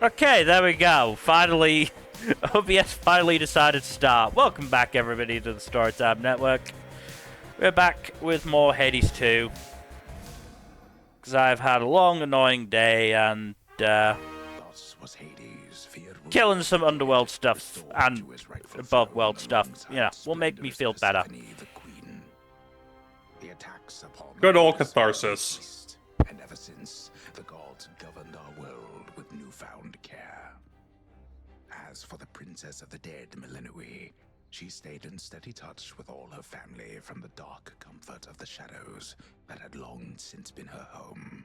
Okay, there we go. Finally, OBS finally decided to start. Welcome back, everybody, to the Storytime Network. We're back with more Hades 2. Because I've had a long, annoying day and, killing some Underworld stuff and above-world stuff, will make me feel better. Good old catharsis. And ever since, the gods governed our world with newfound care. As for the Princess of the Dead, Melinoi, she stayed in steady touch with all her family from the dark comfort of the shadows that had long since been her home.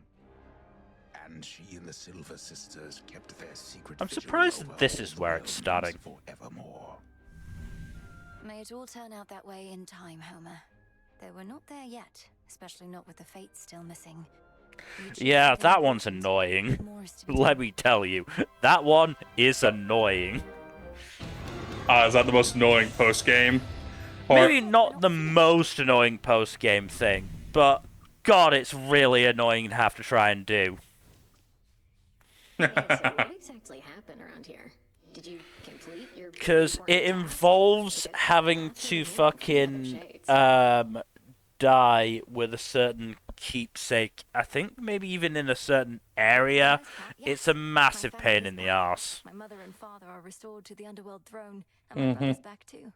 And she and the Silver Sisters kept their secret. I'm surprised that this is where it's starting. Forevermore. May it all turn out that way in time, Homer. Though we're not there yet, especially not with the Fates still missing. Yeah, that one's annoying. Let me tell you, that one is annoying. Is that the most annoying post-game? Maybe not the most annoying post-game thing, but God, it's really annoying to have to try and do. So what exactly happened around here? Did you complete your... Because it involves having to fucking die with a certain keepsake. I think maybe even in a certain area. It's a massive pain in the arse. My mother and father are restored to the Underworld throne, and my brother's back too.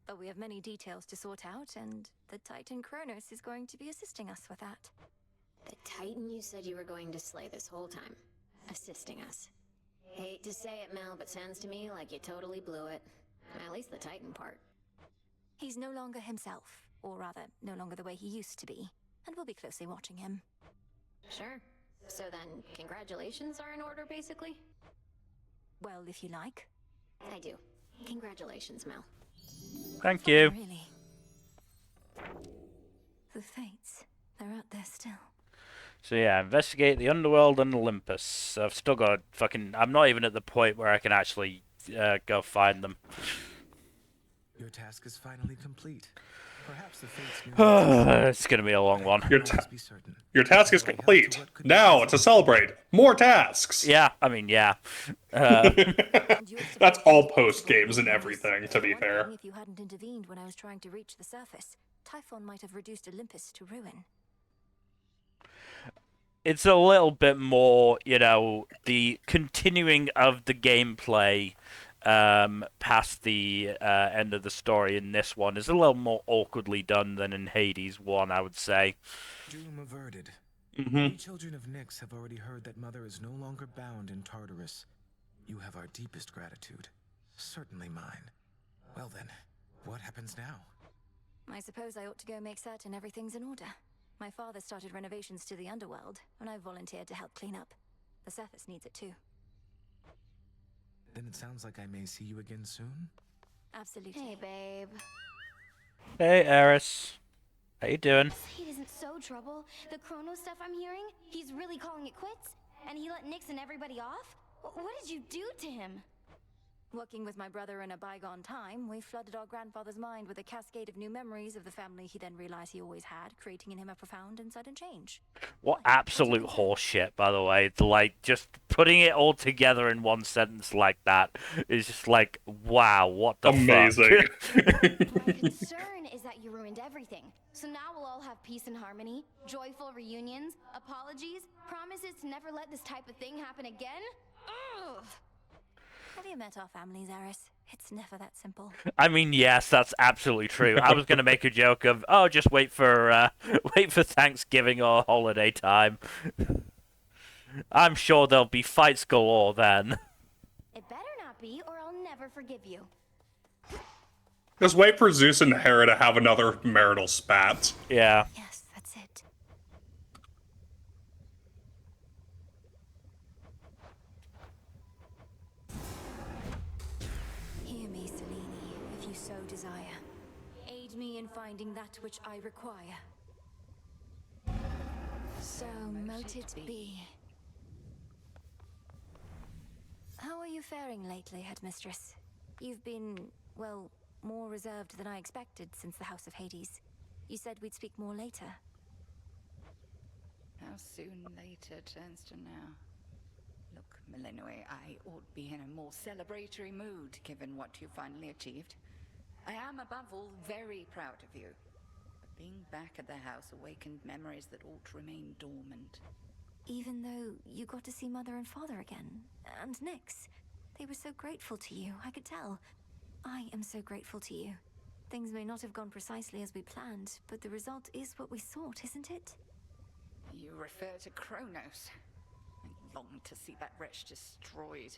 But we have many details to sort out, and the Titan Chronos is going to be assisting us with that. The Titan you said you were going to slay this whole time. Assisting us. Hate to say it, Mel, but sounds to me like you totally blew it. At least the Titan part. He's no longer himself, or rather, no longer the way he used to be, and we'll be closely watching him. Sure. So then, congratulations are in order, basically? Well, if you like. I do. Congratulations, Mel. Thank you. Really. The Fates, they're out there still. So yeah, investigate the Underworld and Olympus. I've still got I'm not even at the point where I can actually go find them. Your task is finally complete. Perhaps the Fates It's gonna be a long one. Your task is complete. Now, to celebrate, more tasks! Yeah, I mean, yeah. That's all post-games and everything, to be fair. If you hadn't intervened when I was trying to reach the surface, Typhon might have reduced Olympus to ruin. It's a little bit more, the continuing of the gameplay past the end of the story in this one is a little more awkwardly done than in Hades 1, I would say. Doom averted. We children of Nyx have already heard that Mother is no longer bound in Tartarus. You have our deepest gratitude. Certainly mine. Well then, what happens now? I suppose I ought to go make certain everything's in order. My father started renovations to the Underworld, and I volunteered to help clean up. The surface needs it too. Then it sounds like I may see you again soon? Absolutely. Hey, babe. Hey, Eris. How you doing? It isn't so trouble. The Chronos stuff I'm hearing, he's really calling it quits? And he let Nyx and everybody off? What did you do to him? Working with my brother in a bygone time, we flooded our grandfather's mind with a cascade of new memories of the family he then realized he always had, creating in him a profound and sudden change. What absolute horseshit, by the way. Just putting it all together in one sentence like that is just like, wow, what the Amazing. fuck? My concern is that you ruined everything. So now we'll all have peace and harmony, joyful reunions, apologies, promises to never let this type of thing happen again? Ugh! Have you met our families, Eris? It's never that simple. I mean, yes, that's absolutely true. I was going to make a joke of, oh, just wait for Thanksgiving or holiday time. I'm sure there'll be fights galore then. It better not be, or I'll never forgive you. Just wait for Zeus and Hera to have another marital spat. Yeah. Yes, that's it. Hear me, Selene, if you so desire. Aid me in finding that which I require. So mote it be. How are you faring lately, Headmistress? You've been, well, more reserved than I expected since the House of Hades. You said we'd speak more later. How soon later turns to now. Look, Melinoi, I ought be in a more celebratory mood given what you finally achieved. I am, above all, very proud of you. But being back at the house awakened memories that ought to remain dormant. Even though you got to see Mother and Father again, and Nyx. They were so grateful to you, I could tell. I am so grateful to you. Things may not have gone precisely as we planned, but the result is what we sought, isn't it? You refer to Chronos. I long to see that wretch destroyed.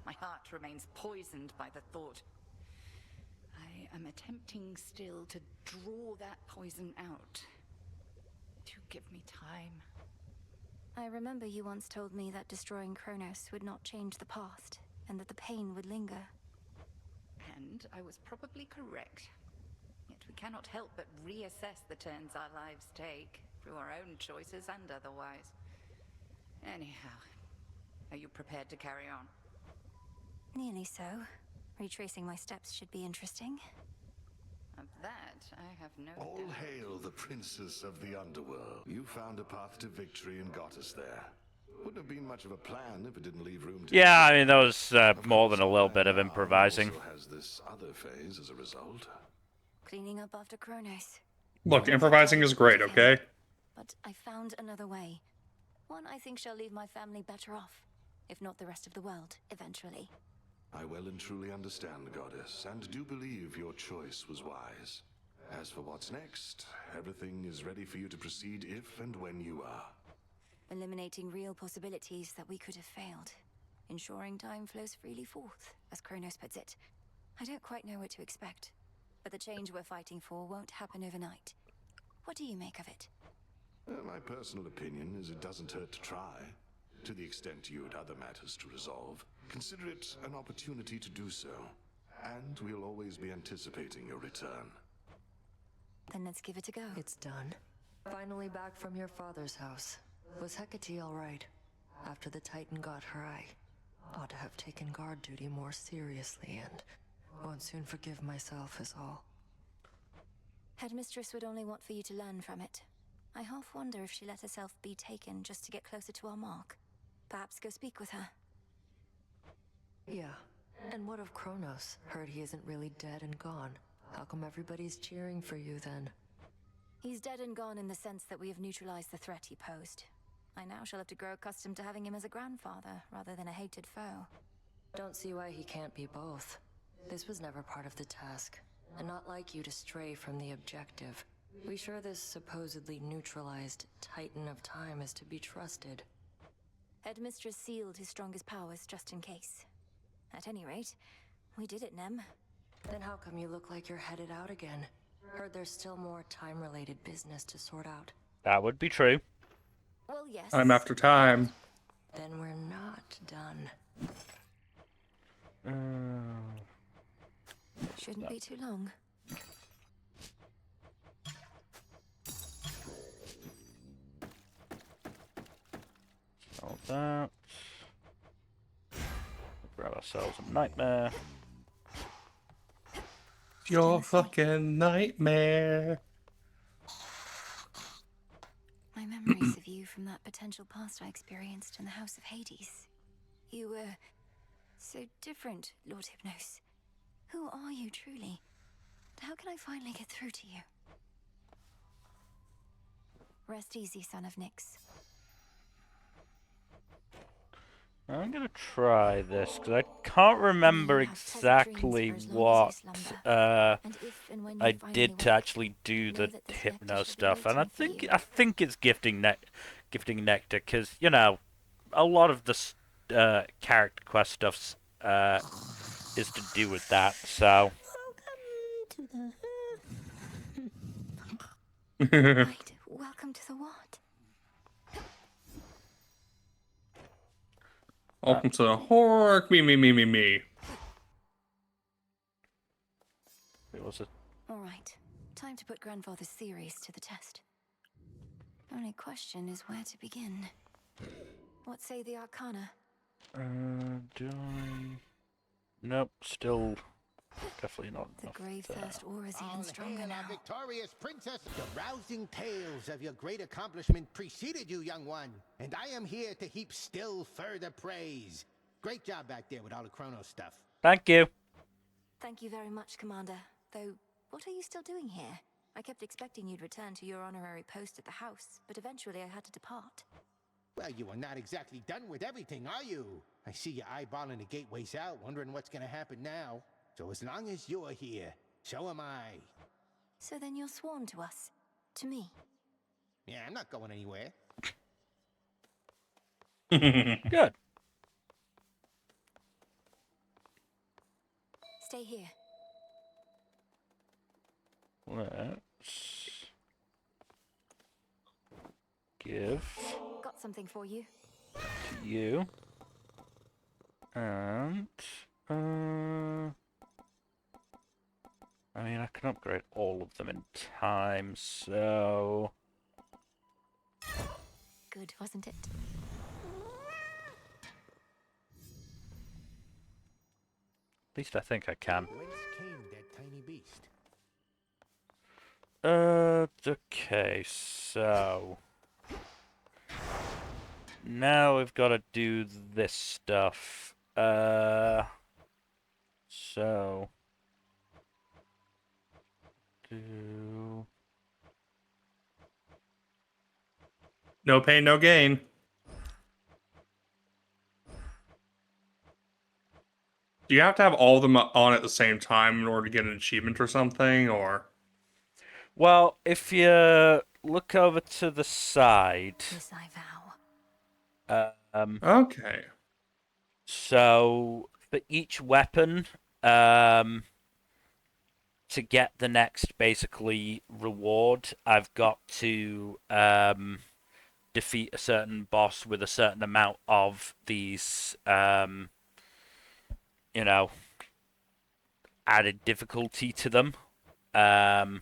My heart remains poisoned by the thought. I am attempting still to draw that poison out. Do give me time. I remember you once told me that destroying Chronos would not change the past, and that the pain would linger. And I was probably correct. Yet we cannot help but reassess the turns our lives take, through our own choices and otherwise. Anyhow, are you prepared to carry on? Nearly so. Retracing my steps should be interesting. Of that, I have no All doubt. hail the princess of the Underworld. You found a path to victory and got us there. Wouldn't have been much of a plan if it didn't leave room to... Yeah, I mean, that was more than a little bit of improvising. Also has this other phase as a result. Cleaning up after Chronos. Look, improvising is great, okay? But I found another way. One I think shall leave my family better off, if not the rest of the world, eventually. I well and truly understand, Goddess, and do believe your choice was wise. As for what's next, everything is ready for you to proceed if and when you are. Eliminating real possibilities that we could have failed. Ensuring time flows freely forth, as Chronos puts it. I don't quite know what to expect, but the change we're fighting for won't happen overnight. What do you make of it? My personal opinion is it doesn't hurt to try. To the extent you had other matters to resolve, consider it an opportunity to do so. And we'll always be anticipating your return. Then let's give it a go. It's done. Finally back from your father's house. Was Hecate all right? After the Titan got her, I ought to have taken guard duty more seriously and won't soon forgive myself is all. Headmistress would only want for you to learn from it. I half wonder if she let herself be taken just to get closer to our mark. Perhaps go speak with her. Yeah. And what of Chronos? Heard he isn't really dead and gone. How come everybody's cheering for you then? He's dead and gone in the sense that we have neutralized the threat he posed. I now shall have to grow accustomed to having him as a grandfather, rather than a hated foe. Don't see why he can't be both. This was never part of the task, and not like you to stray from the objective. We sure this supposedly neutralized Titan of Time is to be trusted? Headmistress sealed his strongest powers just in case. At any rate, we did it, Nem. Then how come you look like you're headed out again? Heard there's still more time-related business to sort out. That would be true. Well, yes. Time after time. Then we're not done. Shouldn't be too long. All that. Grab ourselves a nightmare. Your fucking nightmare. My memories of you from that potential past I experienced in the House of Hades. You were so different, Lord Hypnos. Who are you truly? How can I finally get through to you? Rest easy, son of Nyx. I'm gonna try this because I can't remember exactly what I did to actually do the hypno stuff, and I think it's gifting nectar because you know a lot of the character quest stuff is to do with that. So. Wait, welcome to the what? Welcome to the horror. Me. Wait, was it? All right, time to put Grandfather's theories to the test. Only question is where to begin. What say the Arcana? Do I? Nope, still Definitely not The enough grave there. thirst aura is even stronger hail now. our victorious princess. The rousing tales of your great accomplishment preceded you, young one, and I am here to heap still further praise. Great job back there with all the Chronos stuff. Thank you. Thank you very much, Commander. Though, what are you still doing here? I kept expecting you'd return to your honorary post at the house, but eventually I had to depart. Well, you are not exactly done with everything, are you? I see you eyeballing the gateways out, wondering what's gonna happen now. So as long as you're here, so am I. So then you're sworn to us. To me. Yeah, I'm not going anywhere. Good. Stay here. Let's give Got something for you. to you. And I mean, I can upgrade all of them in time, so Good, wasn't it? at least I think I can. Whence came that tiny beast? Okay, so now we've got to do this stuff. So do No pain, no gain. Do you have to have all of them on at the same time in order to get an achievement or something, or? well, if you look over to the side, This I vow. Okay. so for each weapon, to get the next basically reward, I've got to defeat a certain boss with a certain amount of these, you know, added difficulty to them. So,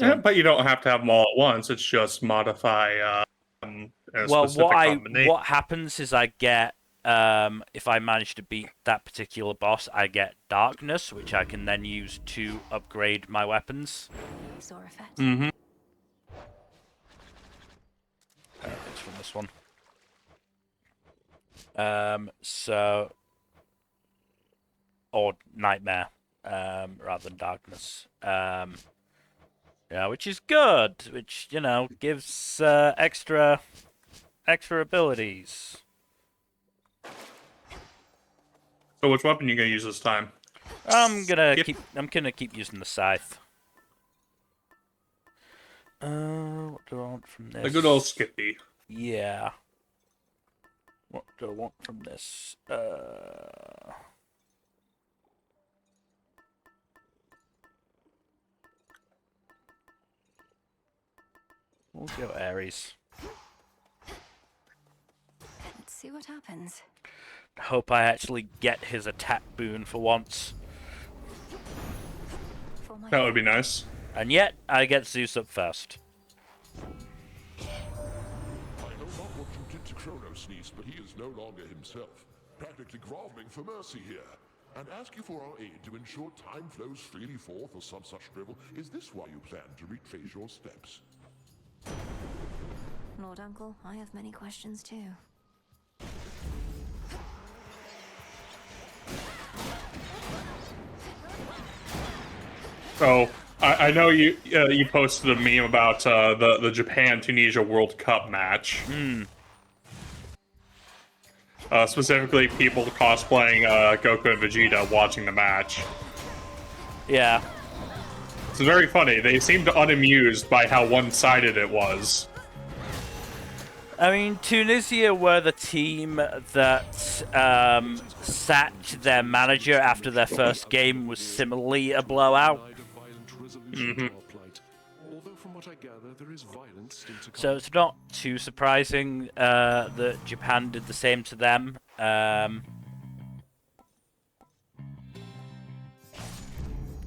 Yeah, but you don't have to have them all at once. It's just modify a well, specific combination. what happens is I get, if I manage to beat that particular boss, I get darkness, which I can then use to upgrade my weapons. Saw effect. Mm-hmm. It's from this one. So, or nightmare, rather than darkness. Yeah, which is good. Which, you know, gives extra abilities. So which weapon are you gonna use this time? I'm gonna keep using the scythe. What do I want from this? The good old Skippy. Yeah. What do I want from this? We'll go Ares. Let's see what happens. Hope I actually get his attack boon for once. For my That would be nice. And yet, I get Zeus up first. I know not what you did to Chronos, niece, but he is no longer himself. Practically groveling for mercy here. And asking for our aid to ensure time flows freely forth or some such drivel, is this why you plan to retrace your steps? Lord Uncle, I have many questions too. So I know you you posted a meme about the Japan-Tunisia World Cup match. Specifically, people cosplaying Goku and Vegeta watching the match. Yeah. It's very funny. They seemed unamused by how one-sided it was. I mean, Tunisia were the team that sacked their manager after their first game was similarly a blowout. So it's not too surprising that Japan did the same to them.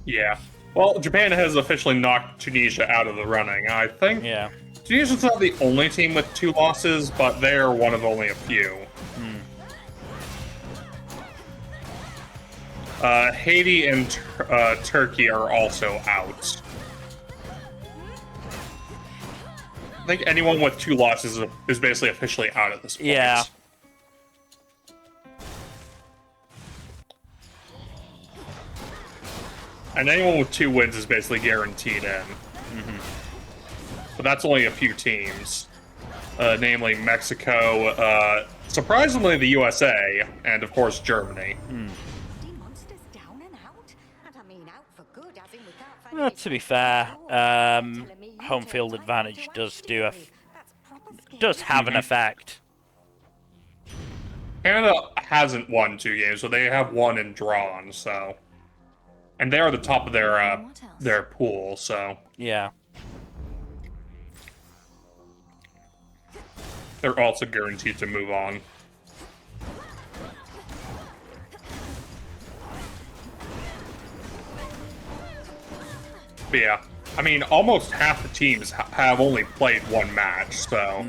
Yeah. Well, Japan has officially knocked Tunisia out of the running. I think Yeah. Tunisia's not the only team with 2 losses, but they're one of only a few. Haiti and Turkey are also out. I think anyone with 2 losses is basically officially out at this point. Yeah. And anyone with 2 wins is basically guaranteed in. But that's only a few teams. Namely Mexico, surprisingly the USA, and of course Germany. Well, to be fair, home field advantage does have an effect. Canada hasn't won 2 games, so they have won and drawn. So, and they are the top of their pool. So yeah, they're also guaranteed to move on. But yeah, I mean, almost half the teams have only played 1 match, so...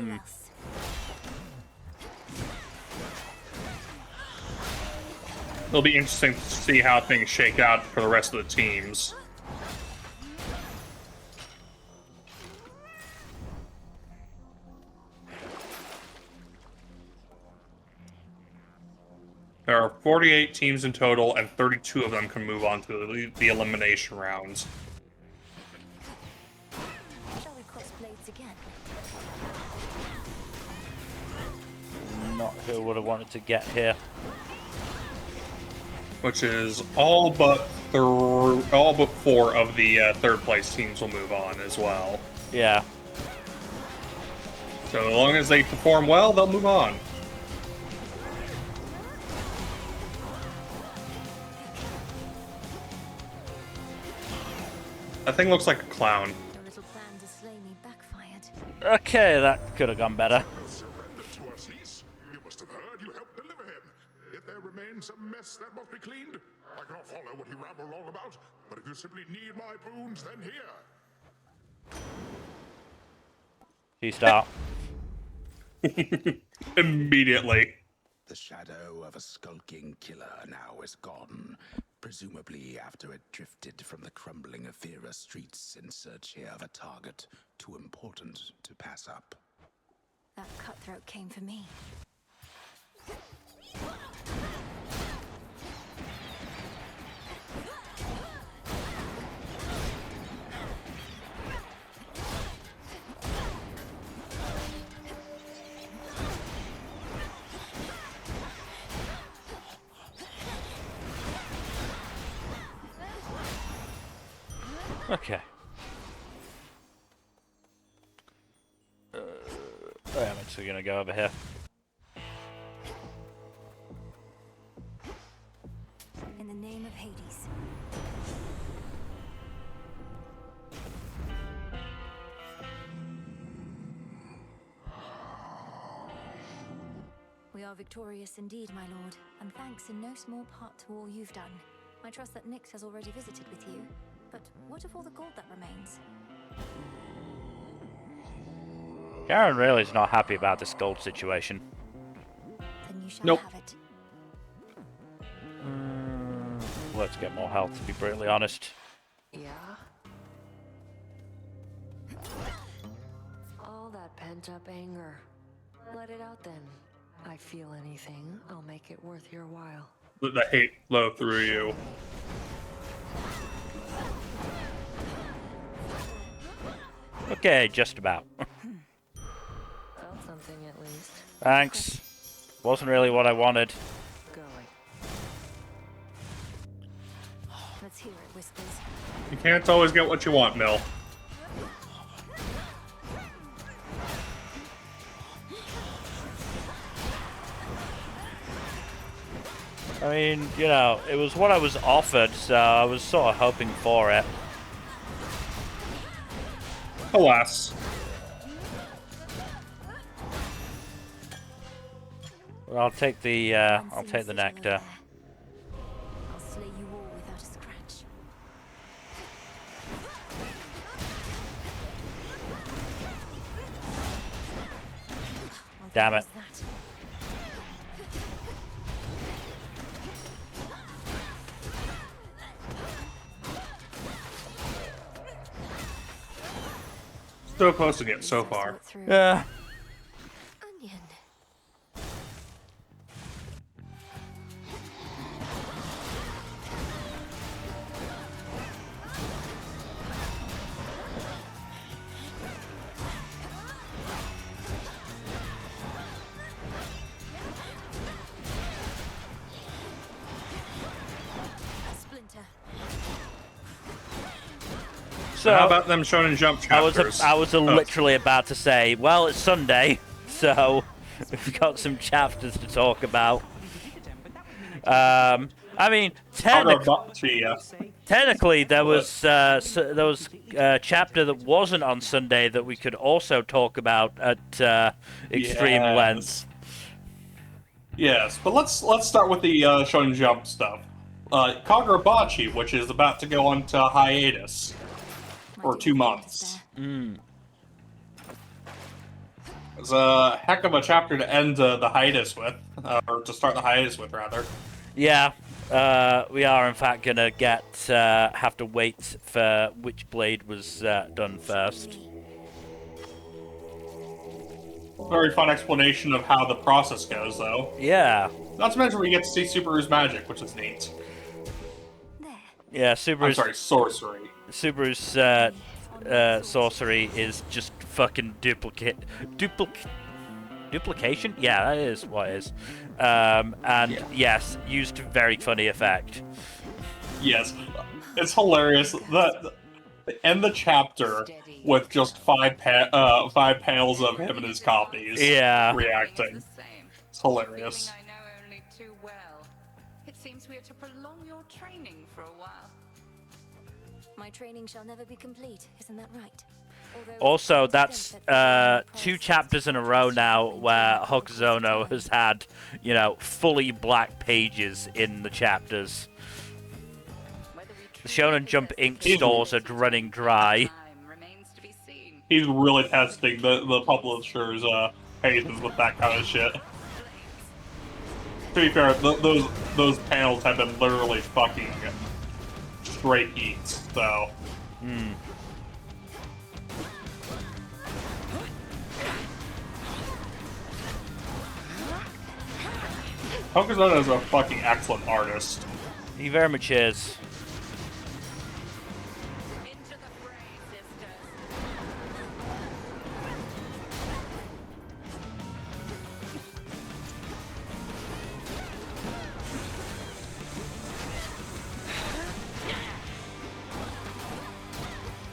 It'll be interesting to see how things shake out for the rest of the teams. There are 48 teams in total, and 32 of them can move on to the elimination rounds. Shall we cross blades again? Not who would have wanted to get here. Which is all but 4 of the third place teams will move on as well. Yeah. So as long as they perform well, they'll move on. That thing looks like a clown. Your little plan to slay me backfired. Okay, that could have gone better. Surrender to us, Niece. You must have heard you helped deliver him. If there remains some mess that must be cleaned, I cannot follow what you ramble on about, but if you simply need my boons, then here. You start. Immediately. The shadow of a skulking killer now is gone, presumably after it drifted from the crumbling Athera streets in search here of a target too important to pass up. That cutthroat came for me. Okay. I'm actually gonna go over here. In the name of Hades. We are victorious indeed, my lord, and thanks in no small part to all you've done. I trust that Nyx has already visited with you, but what of all the gold that remains? Karen really is not happy about this gold situation. Then you shall Nope. have it. Let's get more health, to be brutally honest. Yeah? All that pent-up anger. Let it out then. I feel anything, I'll make it worth your while. Let the hate flow through you. Okay, just about. Felt something at least. Thanks. Wasn't really what I wanted. Going. Let's hear it, Whispers. You can't always get what you want, Mill. I mean, you know, it was what I was offered, so I was sort of hoping for it. Alas. Well, I'll take the nectar. I'll slay you all without a scratch. Damn it. So close to get so far. Yeah. Onion. Splinter. So how about them Shonen Jump chapters? I was literally about to say, well, it's Sunday, so we've got some chapters to talk about. I mean, technically there was a chapter that wasn't on Sunday that we could also talk about at extreme length. Yes, but let's start with the Shonen Jump stuff. Kagurabachi, which is about to go on to hiatus for 2 months. It's a heck of a chapter to end the hiatus with, or to start the hiatus with, rather. Yeah, we are in fact gonna have to wait for which blade was done first. Very fun explanation of how the process goes, though. Yeah. Not to mention we get to see Subaru's magic, which is neat. Yeah, Subaru's... I'm sorry, sorcery. Subaru's sorcery is just fucking duplication? Yeah, that is what it is. Yes, used to very funny effect. Yes, it's hilarious that end the chapter with just five panels of him and his copies. Yeah. Reacting. It's hilarious. I know only too well. It seems we are to prolong your training for a while. My training shall never be complete, isn't that right? Also, that's 2 chapters in a row now where Hokuzono has had, fully black pages in the chapters. The Shonen Jump ink stores are running dry. He's really testing the publisher's patience with that kind of shit. To be fair, those panels have been literally fucking straight eats, so. Hokuzono is a fucking excellent artist. He very much is.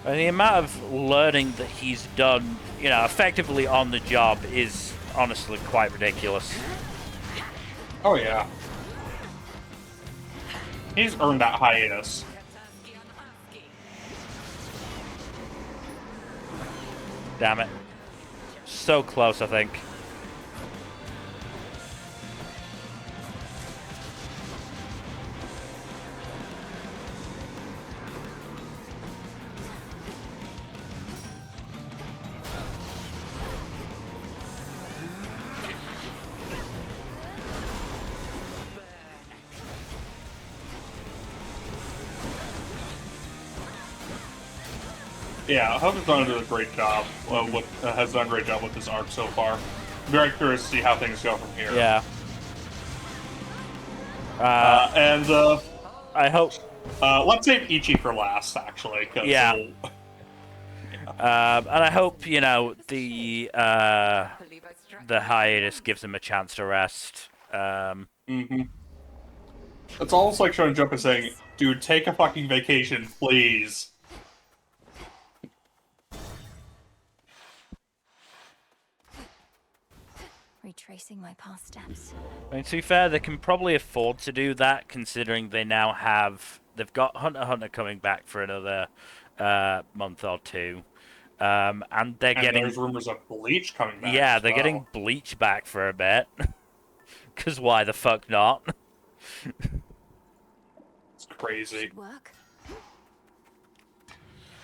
And the amount of learning that he's done, effectively on the job is honestly quite ridiculous. Oh, yeah. He's earned that hiatus. Damn it. So close, I think. Yeah, Hokuzono did a great job. Has done a great job with this arc so far. Very curious to see how things go from here. Yeah. I hope. Let's save Ichi for last, actually. Yeah. And I hope the hiatus gives him a chance to rest. It's almost like Shonen Jump is saying, "Dude, take a fucking vacation, please." Retracing my past steps. I mean, to be fair, they can probably afford to do that, considering they've got Hunter x Hunter coming back for another month or 2, and there's rumors of Bleach coming back. Yeah, they're getting Bleach back for a bit. Because why the fuck not? It's crazy. Work.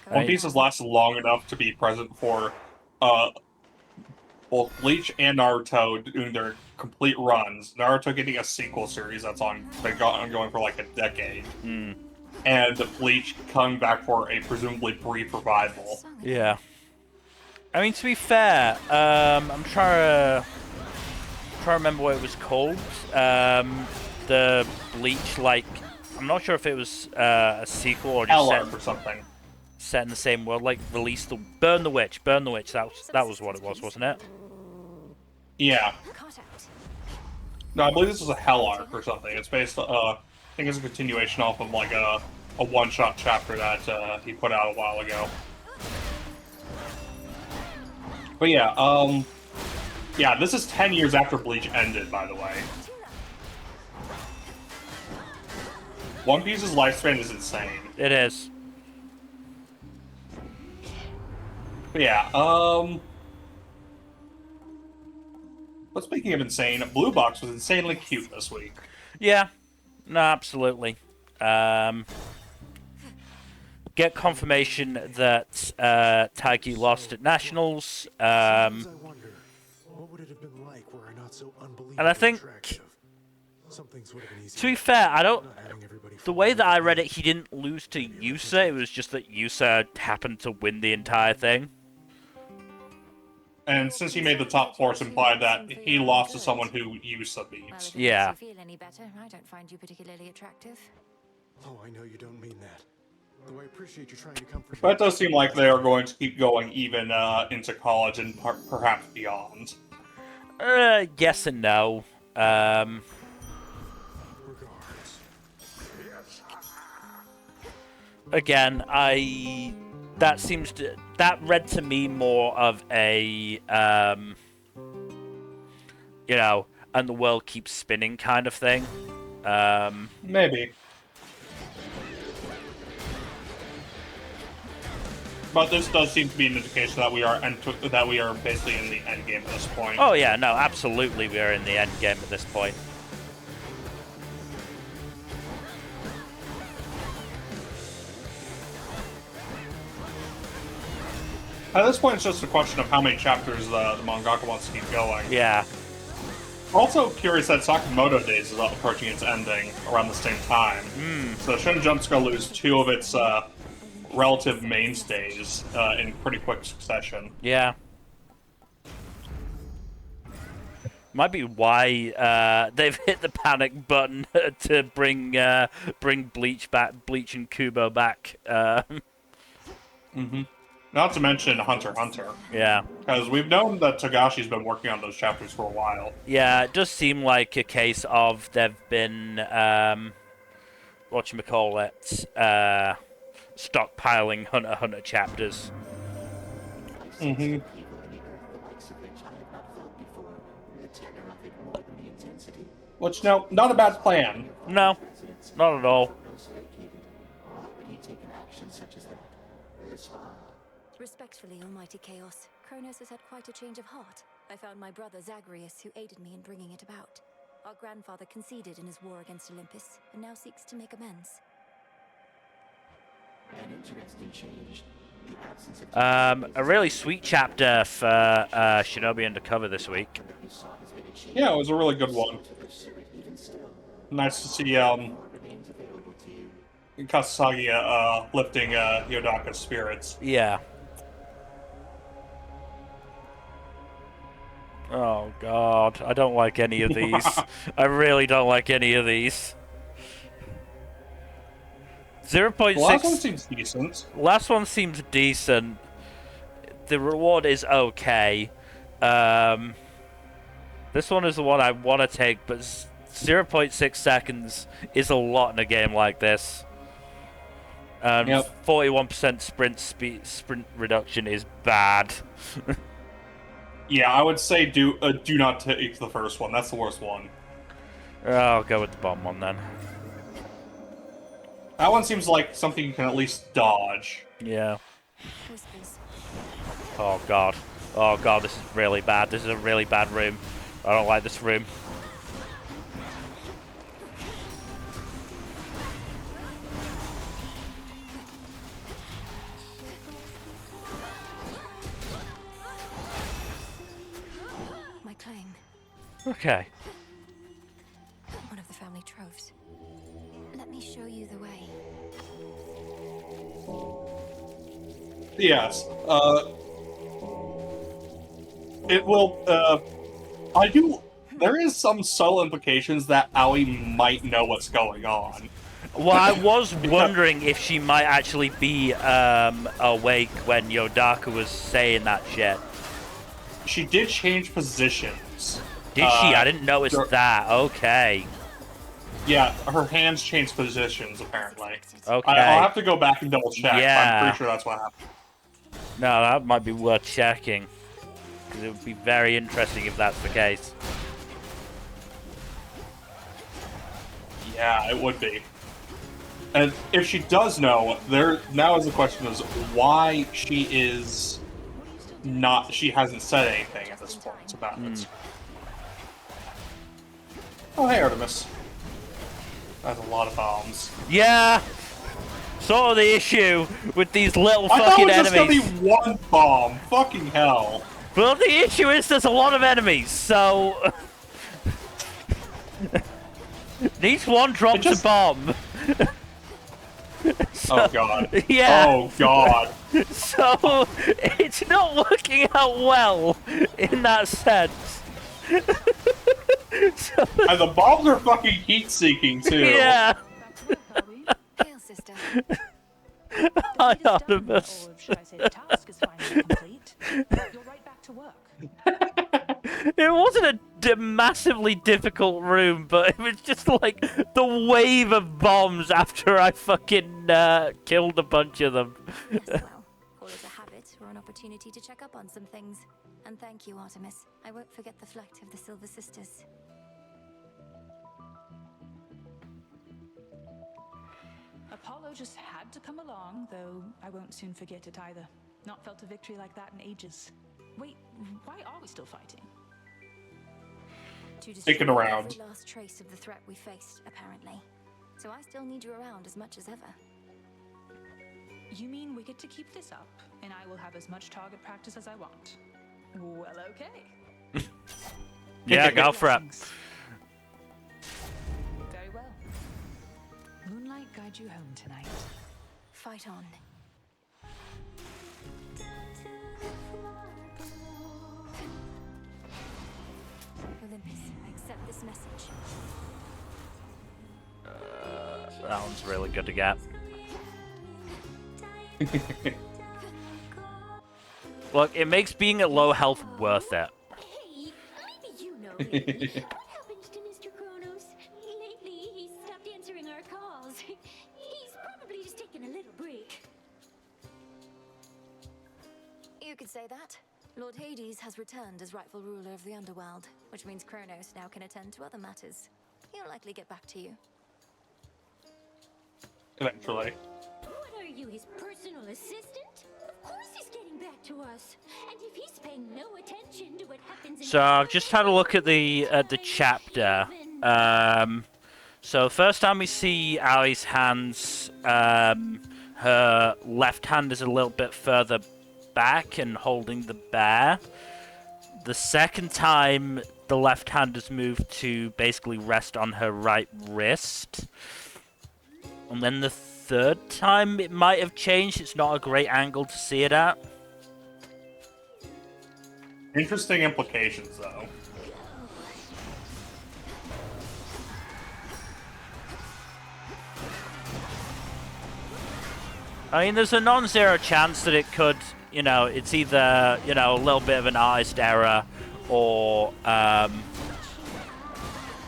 One Piece has lasted long enough to be present for both Bleach and Naruto doing their complete runs. Naruto getting a sequel series that's been ongoing for like a decade. And Bleach coming back for a presumably brief revival. Yeah. I mean, to be fair, I'm trying to remember what it was called. The Bleach, like, I'm not sure if it was a sequel or just or something. Set in the same world. Like, Burn the Witch. That was what it was, wasn't it? Yeah. No, I believe this is a Hell arc or something. It's based, I think it's a continuation off of like a one-shot chapter that he put out a while ago. But yeah, yeah, this is 10 years after Bleach ended, by the way. One Piece's lifespan is insane. It is. But yeah, but speaking of insane, Blue Box was insanely cute this week. Yeah. No, absolutely. Get confirmation that Taiki lost at Nationals. And I think, to be fair, the way that I read it, he didn't lose to Yusa. It was just that Yusa happened to win the entire thing. And since he made the top 4, it's implied that he lost to someone who Yusa beat. Yeah. Feel any better? I don't find you particularly attractive. Oh, I know you don't mean that. Though I appreciate you trying to comfort me. But it does seem like they are going to keep going even into college and perhaps beyond. Yes and no. Again, that read to me more of a you know, and the world keeps spinning kind of thing. Maybe. But this does seem to be an indication that we are basically in the end game at this point. Oh yeah, no, absolutely, we are in the end game at this point. At this point, it's just a question of how many chapters the mangaka wants to keep going. Yeah. Also curious that Sakamoto Days is approaching its ending around the same time. So Shonen Jump's going to lose 2 of its relative mainstays in pretty quick succession. Yeah. Might be why they've hit the panic button to bring Bleach and Kubo back. Not to mention Hunter x Hunter. Yeah. Because we've known that Togashi's been working on those chapters for a while. Yeah, it does seem like a case of they've been, stockpiling Hunter x Hunter chapters. Which, no, not a bad plan. No, not at all. Respectfully, Almighty Chaos, Chronos has had quite a change of heart. I found my brother Zagreus, who aided me in bringing it about. Our grandfather conceded in his war against Olympus, and now seeks to make amends. A really sweet chapter for Shinobi Undercover this week. Yeah, it was a really good one. Nice to see Kasasagi lifting Yodaka's spirits. Yeah. Oh god, I don't like any of these. I really don't like any of these. 0.6. The last one seems decent. Last one seems decent. The reward is okay. This one is the one I want to take, but 0.6 seconds is a lot in a game like this. 41% sprint reduction is bad. Yeah, I would say do not take the first one. That's the worst one. I'll go with the bomb one then. That one seems like something you can at least dodge. Yeah. Oh god. Oh god, this is really bad. This is a really bad room. I don't like this room. My claim. Okay. One of the family troves. Let me show you the way. Yes. It will, there is some subtle implications that Aoi might know what's going on. Well, I was wondering if she might actually be awake when Yodaka was saying that shit. She did change positions. Did she? I didn't notice that. Okay. Yeah, her hands changed positions, apparently. Okay. I'll have to go back and double check, Yeah. but I'm pretty sure that's what happened. No, that might be worth checking. Because it would be very interesting if that's the case. Yeah, it would be. And if she does know, now is the question is why she hasn't said anything at this point about it. Oh, hey, Artemis. That's a lot of bombs. Yeah! Sort of the issue with these little I fucking thought it was enemies. just gonna be one bomb. Fucking hell. Well, the issue is there's a lot of enemies, so... Each one drops a bomb. So, oh, God. Yeah. Oh, God. So, it's not working out well in that sense. So, and the bombs are fucking heat-seeking, too. Yeah. Hail, sister. Hi, Artemis. Or should I say the task is finally complete. You're right back to work. It wasn't a massively difficult room, but it was just like the wave of bombs after I fucking killed a bunch of them. Yes, well, call it a habit or an opportunity to check up on some things. And thank you, Artemis. I won't forget the flight of the Silver Sisters. Apollo just had to come along, though I won't soon forget it either. Not felt a victory like that in ages. Wait, why are we still fighting? To Sticking destroy around. every last trace of the threat we faced, apparently. So I still need you around as much as ever. You mean we get to keep this up, and I will have as much target practice as I want? Well, okay. Yeah, go for it. Very well. Moonlight guide you home tonight. Fight on. Olympus, accept this message. That one's really good to get. Look, it makes being at low health worth it. Hey, maybe you know lately. What happened to Mr. Chronos? Lately, he's stopped answering our calls. He's probably just taking a little break. You could say that. Lord Hades has returned as rightful ruler of the Underworld, which means Chronos now can attend to other matters. He'll likely get back to you. Eventually. What are you, his personal assistant? Of course he's getting back to us. And if he's paying no attention to what happens in So I've just had a look at the chapter. So first time we see Ali's hands, her left hand is a little bit further back and holding the bear. The second time, the left hand has moved to basically rest on her right wrist. And then the third time, it might have changed. It's not a great angle to see it at. Interesting implications, though. I mean, there's a non-zero chance that it could, you know, it's either, you know, a little bit of an artist error or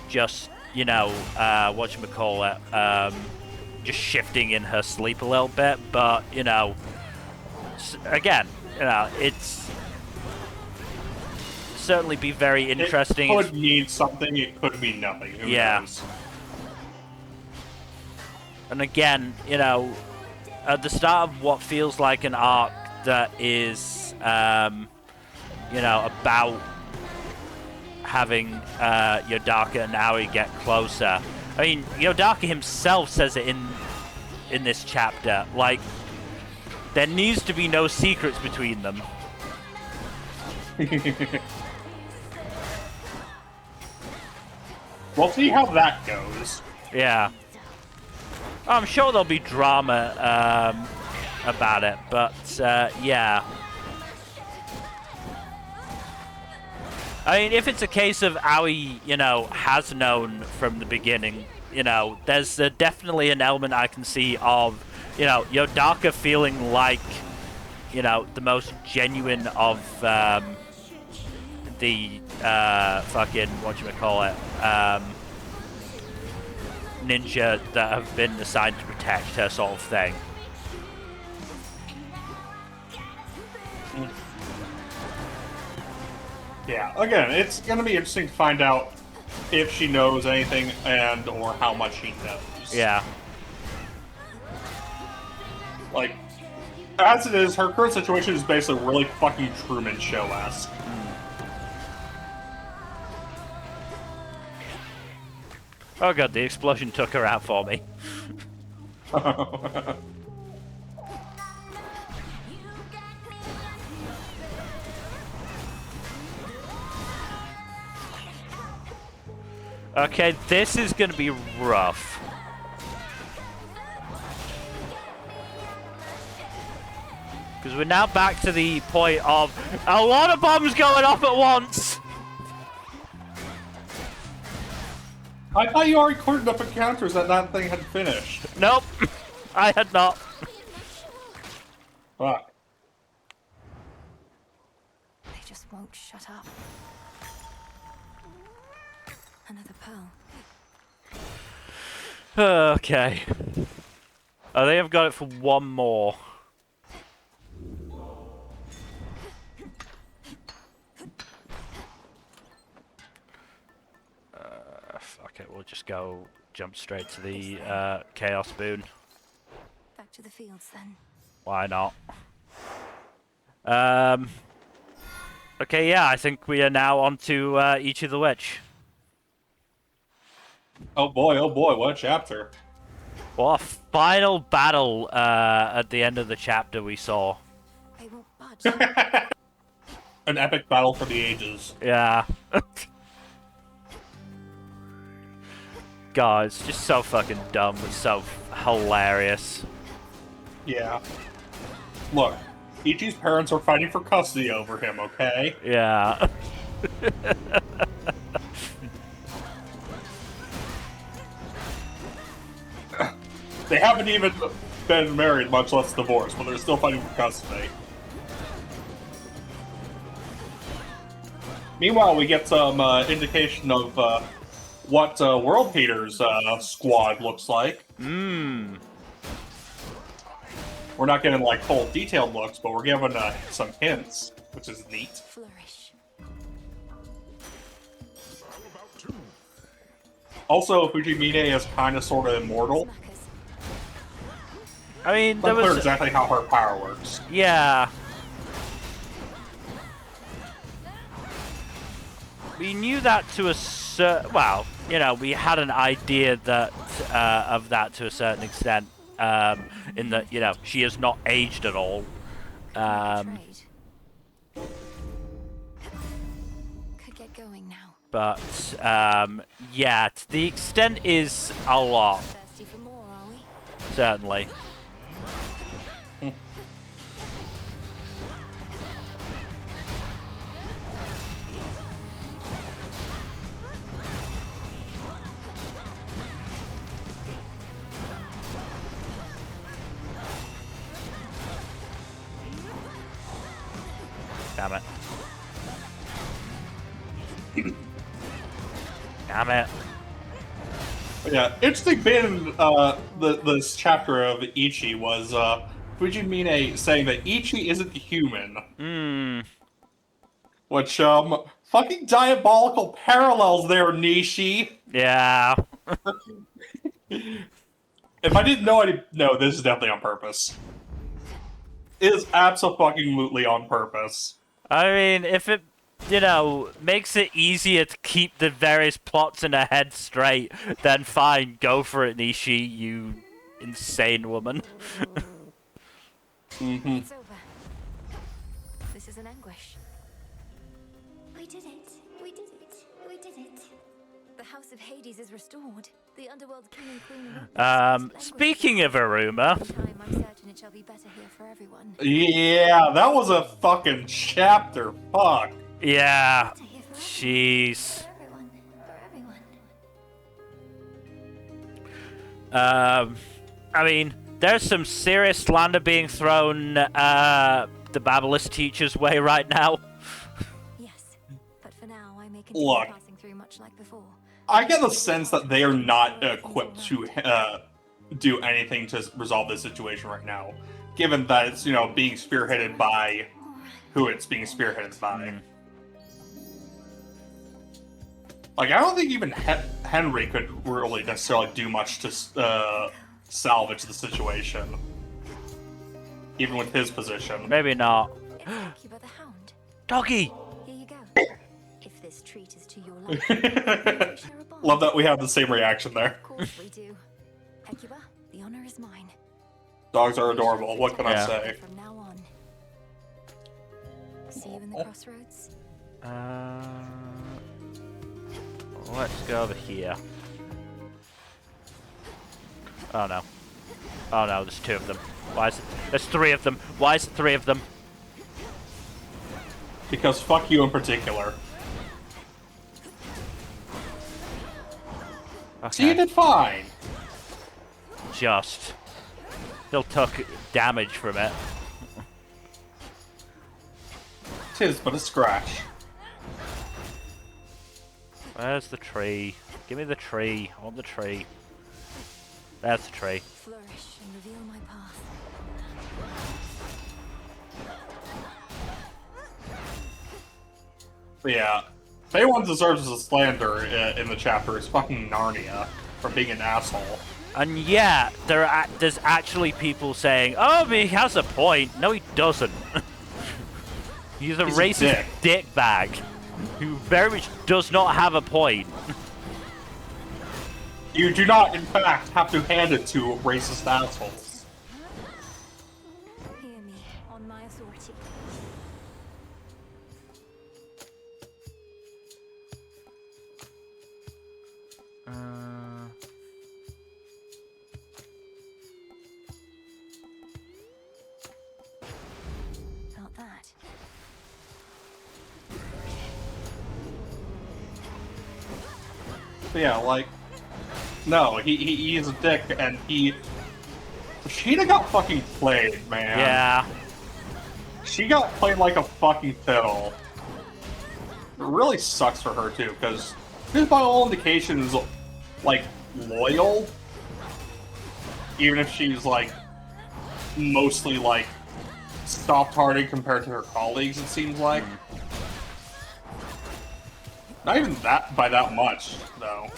just, you know, whatchamacallit, just shifting in her sleep a little bit. But, you know, again, you know, it's certainly be very interesting. It could mean something, it could mean nothing. Who knows? And again, you know, at the start of what feels like an arc that is, you know, about having Yodaka and Aoi get closer. I mean, Yodaka himself says it in this chapter. Like, there needs to be no secrets between them. We'll see how that goes. Yeah. I'm sure there'll be drama about it, but yeah. I mean, if it's a case of Aoi, you know, has known from the beginning, you know, there's definitely an element I can see of, you know, Yodaka feeling like, you know, the most genuine of the fucking, whatchamacallit, ninja that have been assigned to protect her, sort of thing. Yeah, again, it's gonna be interesting to find out if she knows anything and or how much she knows. Yeah. Like, as it is, her current situation is basically really fucking Truman Show-esque. Oh god, the explosion took her out for me. Okay, this is gonna be rough. Because we're now back to the point of a lot of bombs going off at once! I thought you already cleared enough encounters that thing had finished. Nope, I had not. Fuck. They just won't shut up. Another pearl. Okay. Oh, they have got it for one more. Fuck it, we'll just go jump straight to the Chaos Boon. Back to the fields then. Why not? Okay, yeah, I think we are now on to Ichi the Witch. Oh boy, what a chapter. What a final battle at the end of the chapter we saw. They won't budge. An epic battle for the ages. Yeah. God, it's just so fucking dumb. It's so hilarious. Yeah. Look, Ichi's parents are fighting for custody over him, okay? Yeah. They haven't even been married, much less divorced, but they're still fighting for custody. Meanwhile, we get some indication of what World Peter's squad looks like. Mmm. We're not getting like full detailed looks, but we're given some hints, which is neat. Flourish. Also, Fujimine is kind of sort of immortal. I mean, Not there clear was exactly how her power works. Yeah. We knew that to a certain... Well, you know, we had an idea that of that to a certain extent. In that, you know, she has not aged at all. Could get going now. But, yeah, the extent is a lot. Thirsty for more, are we? Certainly. Damn it. Damn it. Yeah, interesting bit in this chapter of Ichi was Fujimine saying that Ichi isn't human. Hmm. Which, fucking diabolical parallels there, Nishi. Yeah. If I didn't know, I didn't know. This is definitely on purpose. It is absolutely on purpose. I mean, if it, you know, makes it easier to keep the various plots in her head straight, then fine, go for it, Nishi, you insane woman. It's over. This is an anguish. We did it. We did it. We did it. The House of Hades is restored. The Underworld King and Queen. Speaking of Aruma. Time, I'm certain it shall be better here for everyone. Yeah, that was a fucking chapter. Fuck. Yeah. Better here Jeez. I mean, there's some serious slander being thrown the Babylist teacher's way right now. Yes, but for now I may Look, continue passing through much like before. I get the sense that they are not equipped to do anything to resolve this situation right now, given that it's, you know, being spearheaded by who it's being spearheaded by. Like, I don't think even Henry could really necessarily do much to salvage the situation, even with his position. Maybe not. Doggy! Here you go. If this treat is to your liking, Love that we have the same reaction there. of course we do. Hecuba, the honor is mine. Dogs are adorable. What can I say? From now on. See you in the crossroads. Let's go over here. Oh no. Oh no, there's two of them. Why is it? There's three of them. Why is it three of them? Because fuck you in particular. Okay. So you did fine. Just. Still took damage from it. Tis but a scratch. Where's the tree? Give me the tree. I want the tree. There's the tree. Flourish and reveal my path. But yeah, if anyone deserves a slander in the chapter, it's fucking Narnia for being an asshole. And yeah, there's actually people saying, "Oh, he has a point." No, he doesn't. He's a racist dickbag who very much does not have a point. You do not, in fact, have to hand it to racist assholes. Hear me on my authority. Not that. But yeah, like, no, he is a dick, and Sheena got fucking played, man. Yeah. She got played like a fucking fiddle. It really sucks for her, too, because she's by all indications, like, loyal. Even if she's, like, mostly, like, soft-hearted compared to her colleagues, it seems like. Not even that by that much, though.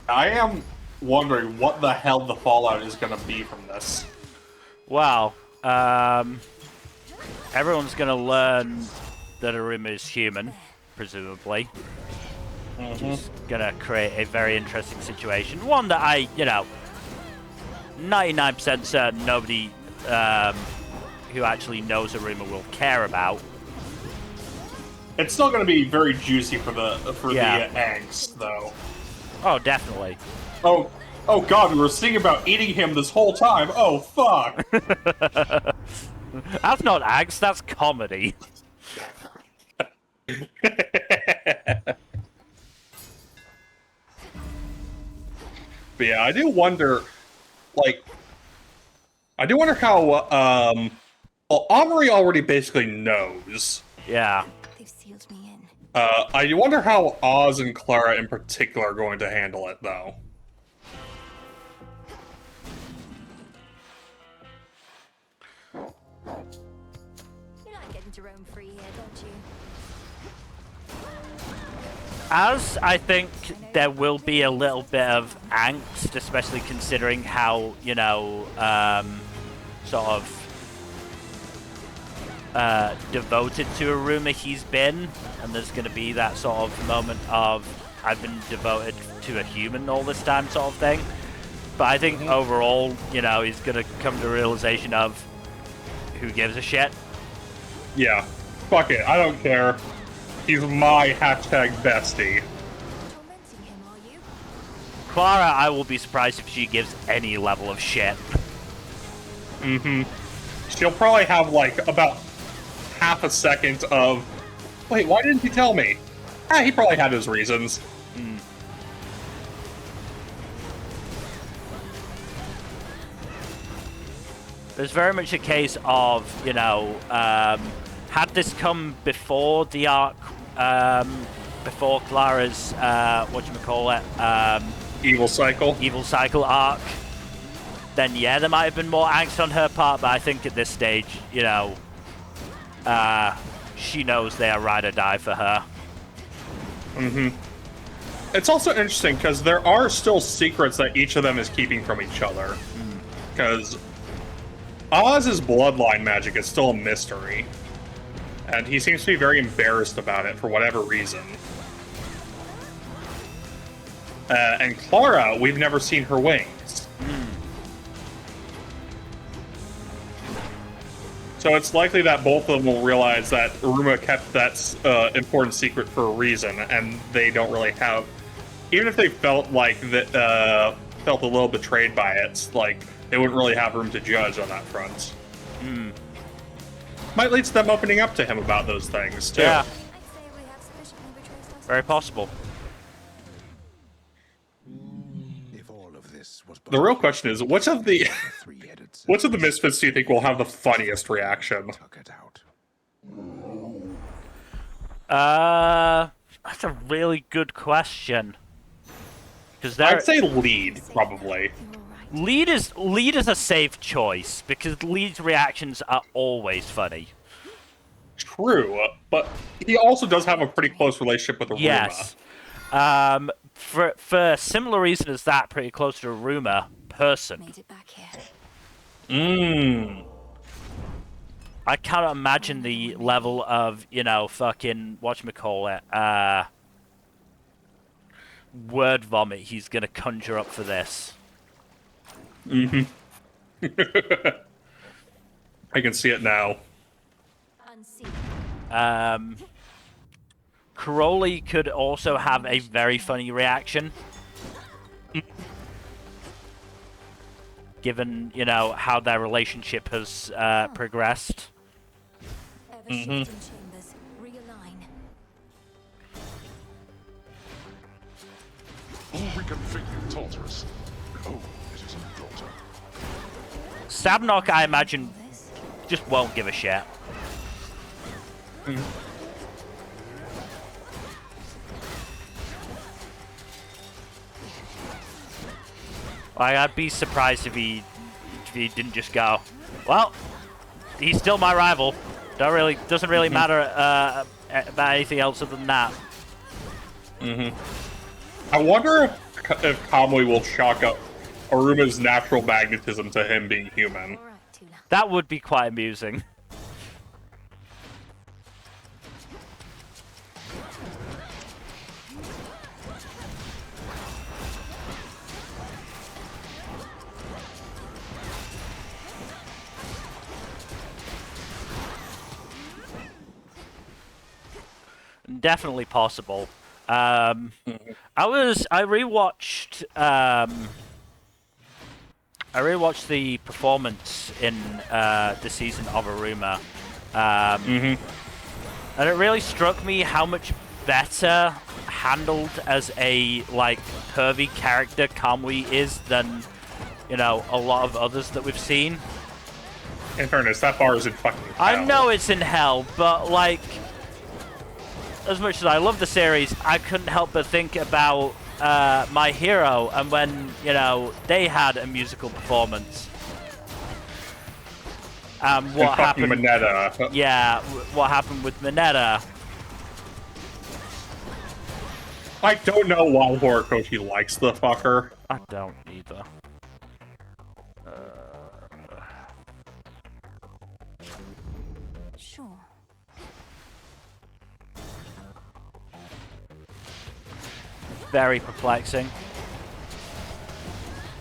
I am wondering what the hell the fallout is going to be from this. Wow. Everyone's gonna learn that Arima is human, presumably. Which is gonna create a very interesting situation. One that I, 99% certain nobody who actually knows Arima will care about. It's still going to be very juicy for the angst, though. Oh, definitely. Oh God, we were thinking about eating him this whole time. Oh, fuck. That's not angst, that's comedy. But yeah, I do wonder how, well, Omri already basically knows. Yeah. They've sealed me in. I wonder how Oz and Clara in particular are going to handle it, though. You like getting to roam free here, don't you? As I think there will be a little bit of angst, especially considering how, sort of devoted to Aruma he's been, and there's going to be that sort of moment of I've been devoted to a human all this time sort of thing. But I think overall, he's going to come to the realization of who gives a shit. Yeah, fuck it, I don't care. He's my #bestie. Clara, I will be surprised if she gives any level of shit. she'll probably have like about half a second of, wait, why didn't he tell me? He probably had his reasons. There's very much a case of, you know, had this come before the arc, before Clara's, whatchamacallit, Evil Cycle arc, then yeah, there might have been more angst on her part, but I think at this stage, you know, she knows they are ride or die for her. It's also interesting because there are still secrets that each of them is keeping from each other. Because Oz's bloodline magic is still a mystery. And he seems to be very embarrassed about it for whatever reason. And Clara, we've never seen her wings. So it's likely that both of them will realize that Uruma kept that important secret for a reason, and they don't really have... Even if they felt like that, felt a little betrayed by it, like, they wouldn't really have room to judge on that front. Might lead to them opening up to him about those things, too. Yeah. Very possible. If all of this was The real question is, which of the Misfits do you think will have the funniest reaction? That's a really good question. Because I'd say Lead, probably. Lead is a safe choice because Lead's reactions are always funny. True, but he also does have a pretty close relationship with Aruma. Yes. For a similar reason as that, pretty close to Aruma, person. I cannot imagine the level of, you know, fucking whatchamacallit, word vomit he's gonna conjure up for this. I can see it now. Crowley could also have a very funny reaction. Given, you know, how their relationship has progressed. Reconfigure Tartarus. Oh, it is a daughter. Sabnok, I imagine, just won't give a shit. Like, I'd be surprised if he didn't just go, well, he's still my rival. Doesn't really matter about anything else other than that. I wonder if Kamui will chalk up Aruma's natural magnetism to him being human. That would be quite amusing. Definitely possible. I rewatched the performance in the season of Aruma, and it really struck me how much better handled as a like pervy character Kamui is than, you know, a lot of others that we've seen. In fairness, that bar is in fucking hell. I know it's in hell, but like, as much as I love the series, I couldn't help but think about My Hero and when, you know, they had a musical performance. What happened? Mineta. Yeah, what happened with Mineta? I don't know why Horikoshi likes the fucker. I don't either. Sure. Very perplexing.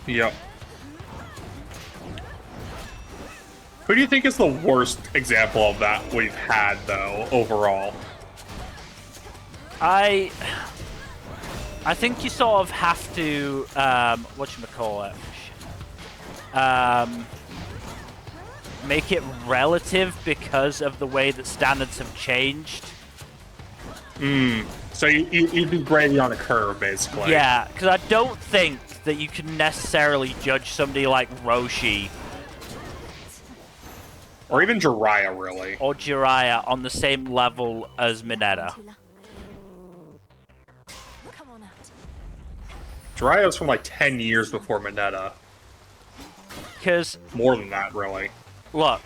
Yep. Who do you think is the worst example of that we've had, though, overall? I think you sort of have to, whatchamacallit? make it relative because of the way that standards have changed. So you'd be grading on a curve, basically. Yeah, because I don't think that you can necessarily judge somebody like Roshi or even Jiraiya, really, or Jiraiya on the same level as Mineta. Jiraiya's from like 10 years before Mineta. Because more than that, really. Look,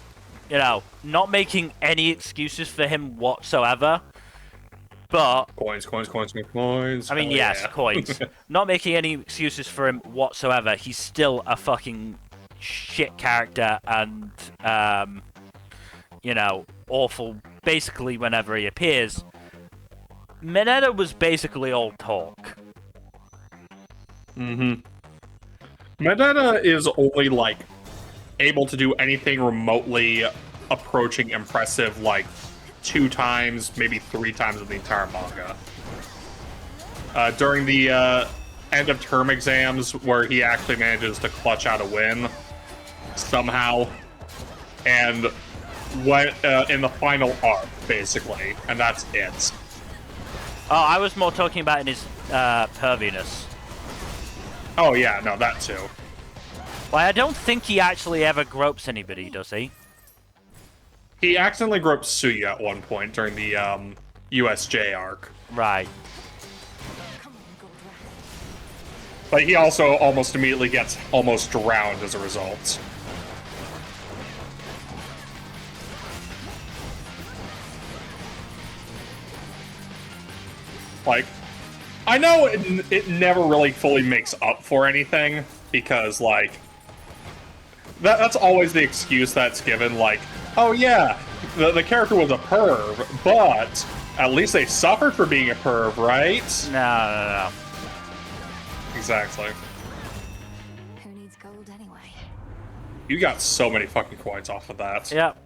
you know, not making any excuses for him whatsoever, but coins. I mean, hell yes, yeah. coins. Not making any excuses for him whatsoever. He's still a fucking shit character and, you know, awful basically whenever he appears. Mineta was basically all talk. Mineta is only, like, able to do anything remotely approaching impressive, like, 2 times, maybe 3 times in the entire manga. During the end of term exams, where he actually manages to clutch out a win somehow, and went in the final arc, basically, and that's it. Oh, I was more talking about in his perviness. Oh yeah, no, that too. Well, I don't think he actually ever gropes anybody, does he? He accidentally groped Suya at one point during the USJ arc. Right. But he also almost immediately gets almost drowned as a result. Like, I know it never really fully makes up for anything, because, like, that's always the excuse that's given, like, oh yeah, the character was a perv, but at least they suffered for being a perv, right? No. Exactly. Who needs gold anyway? You got so many fucking coins off of that. Yep.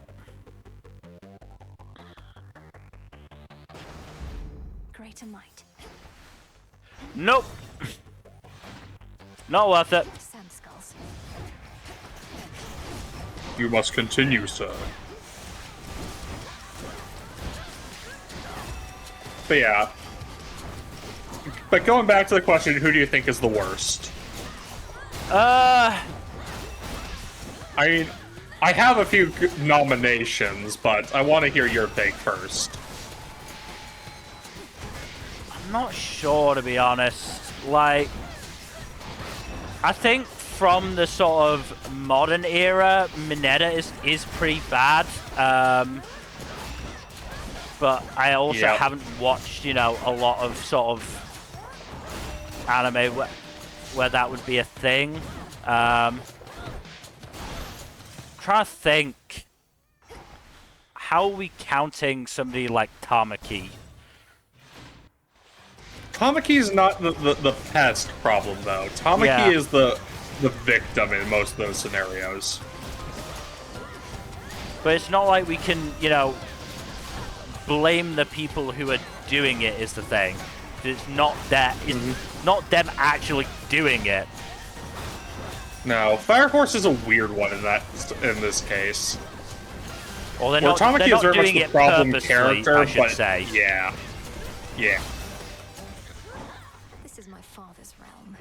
Greater might. Nope. Not worth it. Sand skulls. You must continue, sir. But yeah. But going back to the question, who do you think is the worst? I mean, I have a few nominations, but I want to hear your take first. I'm not sure, to be honest. Like, I think from the sort of modern era, Mineta is pretty bad. But I also haven't watched, you know, a lot of sort of anime where that would be a thing. Trying to think, how are we counting somebody like Tamaki? Tamaki is not the pest problem, though. Tamaki is the victim in most of those scenarios. But it's not like we can, you know, blame the people who are doing it is the thing. It's not that. It's not them actually doing it. No, Fire Force is a weird one in this case. Well, they're not doing it purposely, I should say. Yeah. This is my father's realm.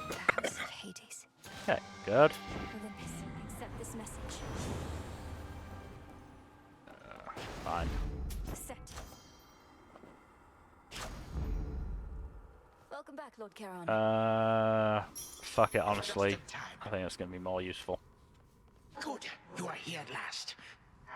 The house of Hades. Okay, good. Olympus, accept this message. Fine. Set. Welcome back, Lord Charon. Fuck it, honestly. I think that's gonna be more useful. Good, you are here at last.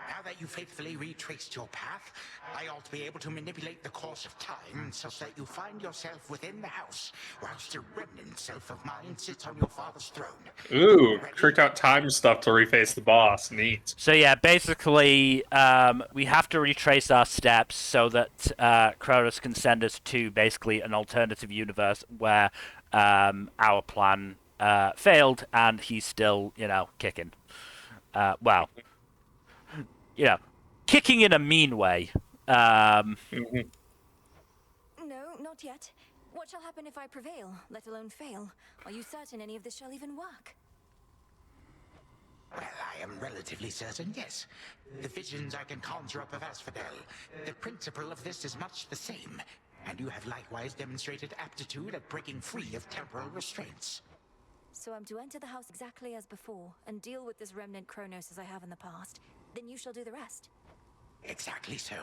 Now that you faithfully retraced your path, I ought to be able to manipulate the course of time such that you find yourself within the house, whilst a remnant self of mine sits on your father's throne. Ooh, tricked out time stuff to reface the boss. Neat. So yeah, basically, we have to retrace our steps so that Chronos can send us to basically an alternative universe where our plan failed and he's still, you know, kicking. Well, you know, kicking in a mean way. Mm-hmm. No, not yet. What shall happen if I prevail, let alone fail? Are you certain any of this shall even work? Well, I am relatively certain, yes. The visions I can conjure up of Asphodel, the principle of this is much the same, and you have likewise demonstrated aptitude at breaking free of temporal restraints. So I'm to enter the house exactly as before, and deal with this remnant Chronos as I have in the past. Then you shall do the rest. Exactly so.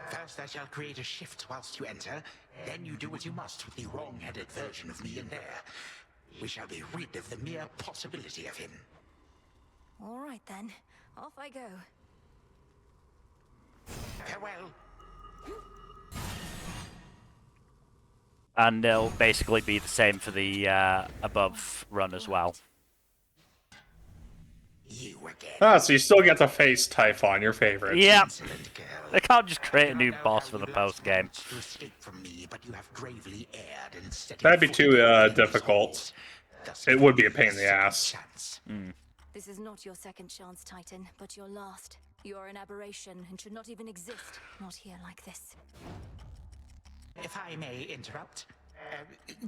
First I shall create a shift whilst you enter, then you do what you must with the wrong-headed version of me in there. We shall be rid of the mere possibility of him. All right then, off I go. Farewell. And it'll basically be the same for the above run as well. You again. Ah, so you still get to face Typhon, your favorite. Yep. They can't just create a new boss for the post game. That'd be too difficult. It would be a pain in the ass. This is not your second chance, Titan, but your last. You are an aberration and should not even exist. Not here like this. If I may interrupt,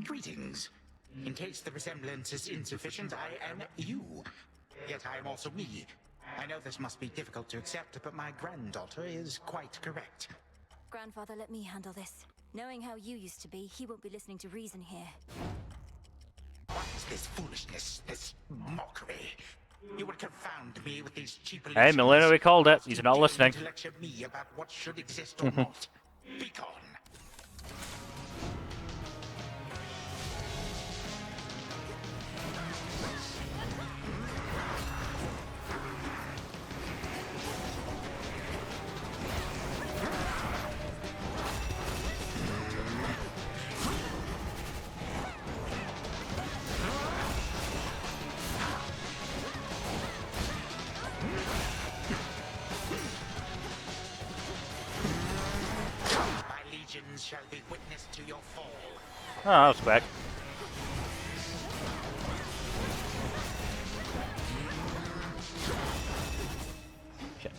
greetings. In case the resemblance is insufficient, I am you. Yet I am also me. I know this must be difficult to accept, but my granddaughter is quite correct. Grandfather, let me handle this. Knowing how you used to be, he won't be listening to reason here. What is this foolishness, this mockery? You would confound me with these cheap Hey, Melina, we called it. He's not listening. To lecture me about what should exist or not. Be gone. Shall be witness to your fall. Oh, that was quick. Okay.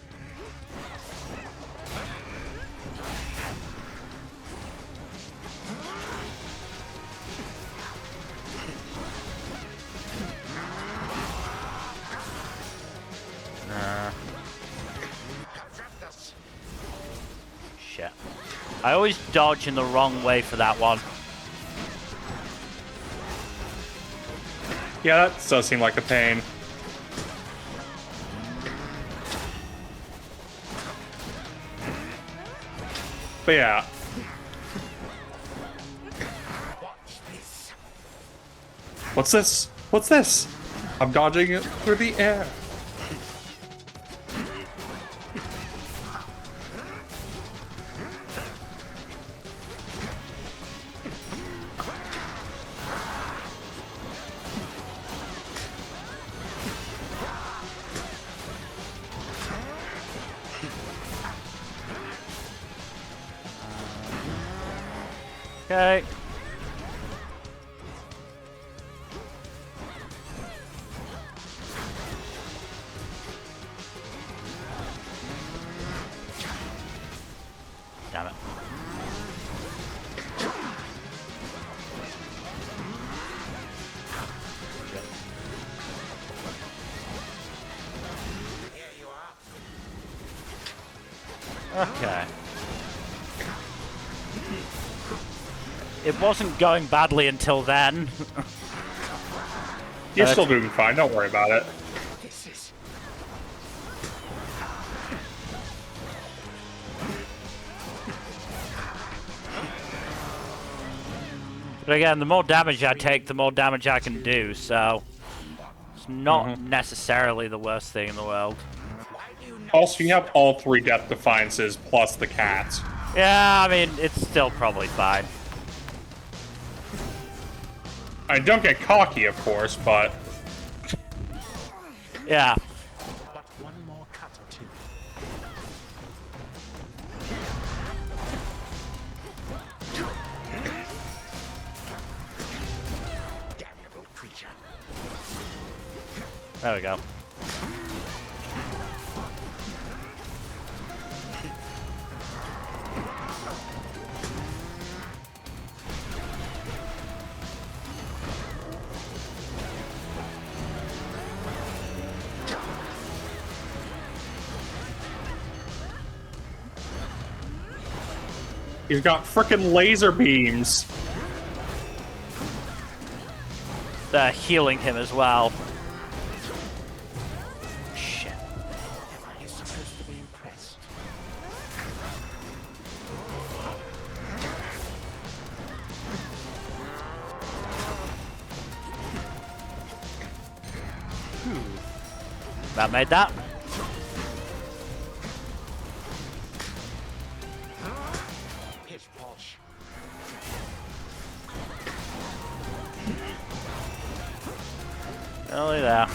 Shit. I always dodge in the wrong way for that one. Yeah, that does seem like a pain. But yeah. What's this? What's this? I'm dodging it through the air. Okay. Damn it. Okay. It wasn't going badly until then. You're still doing fine, don't worry about it. But again, the more damage I take, the more damage I can do, so it's not necessarily the worst thing in the world. Also, you have all 3 death defiances plus the cat. Yeah, I mean, it's still probably fine. I don't get cocky, of course, but... Yeah. But one more cut or two. Damnable creature. There we go. He's got frickin' laser beams. They're healing him as well. Shit. You're supposed to be impressed. That made that. Pish posh. Only there.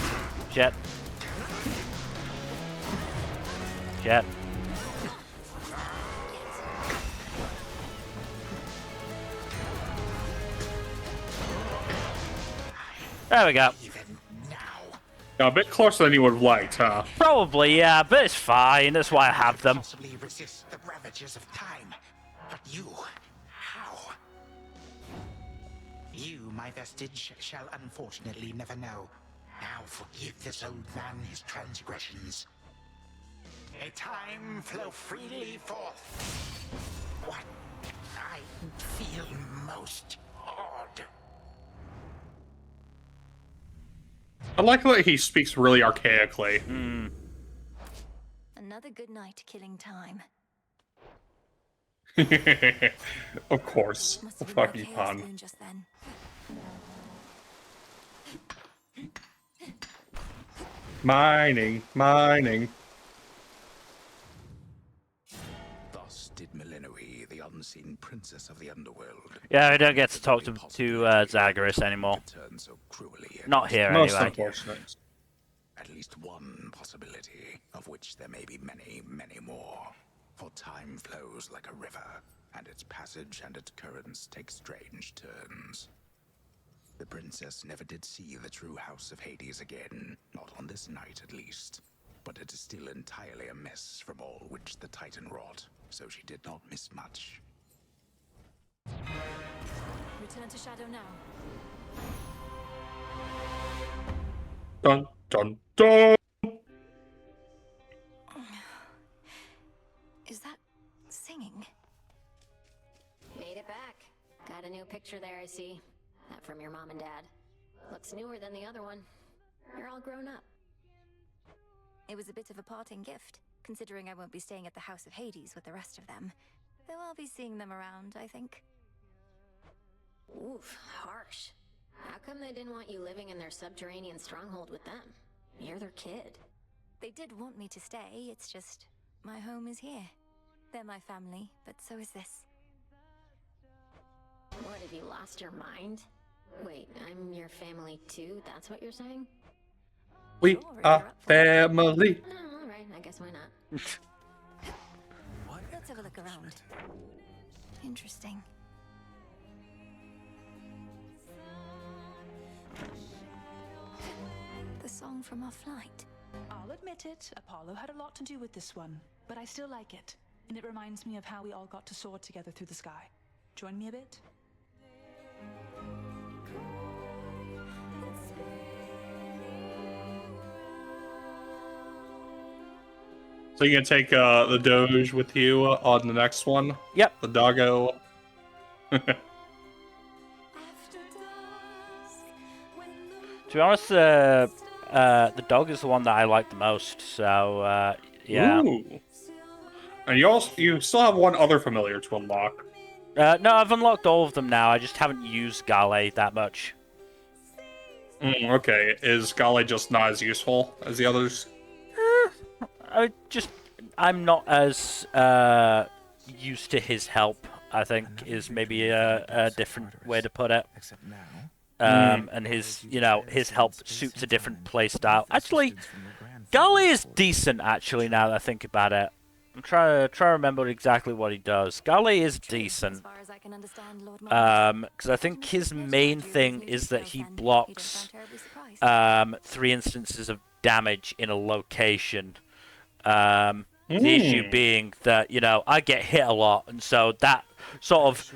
Jet. Jet. There we go. A bit closer than you would have liked, huh? Probably, yeah, but it's fine. That's why I have them. Possibly resist the ravages of time. But you, how? You, my vestige, shall unfortunately never know. Now forgive this old man his transgressions. A time flow freely forth. What I feel most odd. I like that he speaks really archaically. Another good night killing time. Of course. Must A have been fucking chaos pun. loon just then. Mining, mining. Thus did Melinoi, the unseen princess of the Underworld. Yeah, I don't get to talk to Zagreus anymore. Turn so cruelly Not here, Most anyway. unfortunate. At least one possibility, of which there may be many, many more. For time flows like a river, and its passage and its currents take strange turns. The princess never did see the true house of Hades again, not on this night at least. But it is still entirely a mess from all which the Titan wrought, so she did not miss much. Return to Shadow now. Dun, dun, dun! Is that singing? Made it back. Got a new picture there, I see. That from your mom and dad. Looks newer than the other one. You're all grown up. It was a bit of a parting gift, considering I won't be staying at the House of Hades with the rest of them. Though I'll be seeing them around, I think. Oof, harsh. How come they didn't want you living in their subterranean stronghold with them? You're their kid. They did want me to stay, it's just my home is here. They're my family, but so is this. What, have you lost your mind? Wait, I'm your family too? That's what you're saying? We are family. Oh, alright, I guess why not? Let's have a look around. Interesting. The song from our flight. I'll admit it, Apollo had a lot to do with this one, but I still like it. And it reminds me of how we all got to soar together through the sky. Join me a bit? So you can take the Doge with you on the next one? Yep. The doggo. To be honest, the dog is the one that I like the most. So yeah. Ooh. And you still have one other familiar to unlock. No, I've unlocked all of them now. I just haven't used Gale that much. Okay, is Gale just not as useful as the others? I'm not as used to his help, I think, is maybe a different way to put it. And his help suits a different playstyle. Actually, Gale is decent, actually, now that I think about it. I'm trying to remember exactly what he does. Gale is decent. Because I think his main thing is that he blocks 3 instances of damage in a location. The issue being that, I get hit a lot, and so that sort of,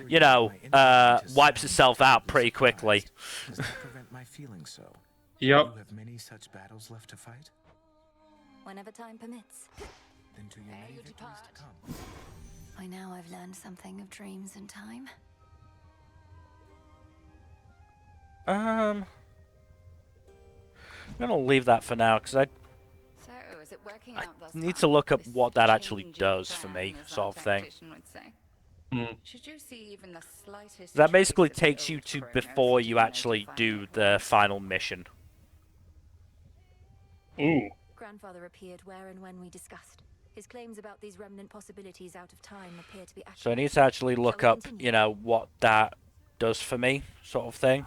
wipes itself out pretty quickly. Does that prevent my feeling so? Yep. You have many such battles left to fight? Whenever time permits. Then to your many victories to come. By now I've learned something of dreams and time. I'm gonna leave that for now because I So, is it working I out thus need far? to look up This what that actually changing does for plan, me, as sort our of thing. tactician would say. Should you see even the slightest That trace basically of the takes you old to Chronos, before do you actually notify do me at the once. final mission. Ooh. Grandfather appeared where and when we discussed. His claims about these remnant possibilities out of time appear to be accurate. So I need to actually look Shall we up, continue? you know, what that does for me, sort of thing.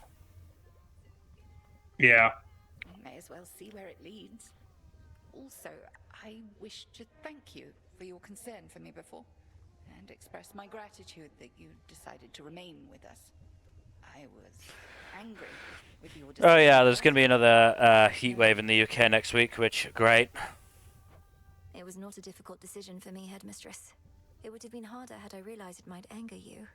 Yeah. We may as well see where it leads. Also, I wish to thank you for your concern for me before, and express my gratitude that you decided to remain with us. I was angry with your decision. Oh yeah, there's going to be another heat wave in the UK next week, which, great. It was not a difficult decision for me, Headmistress. It would have been harder had I realized it might anger you.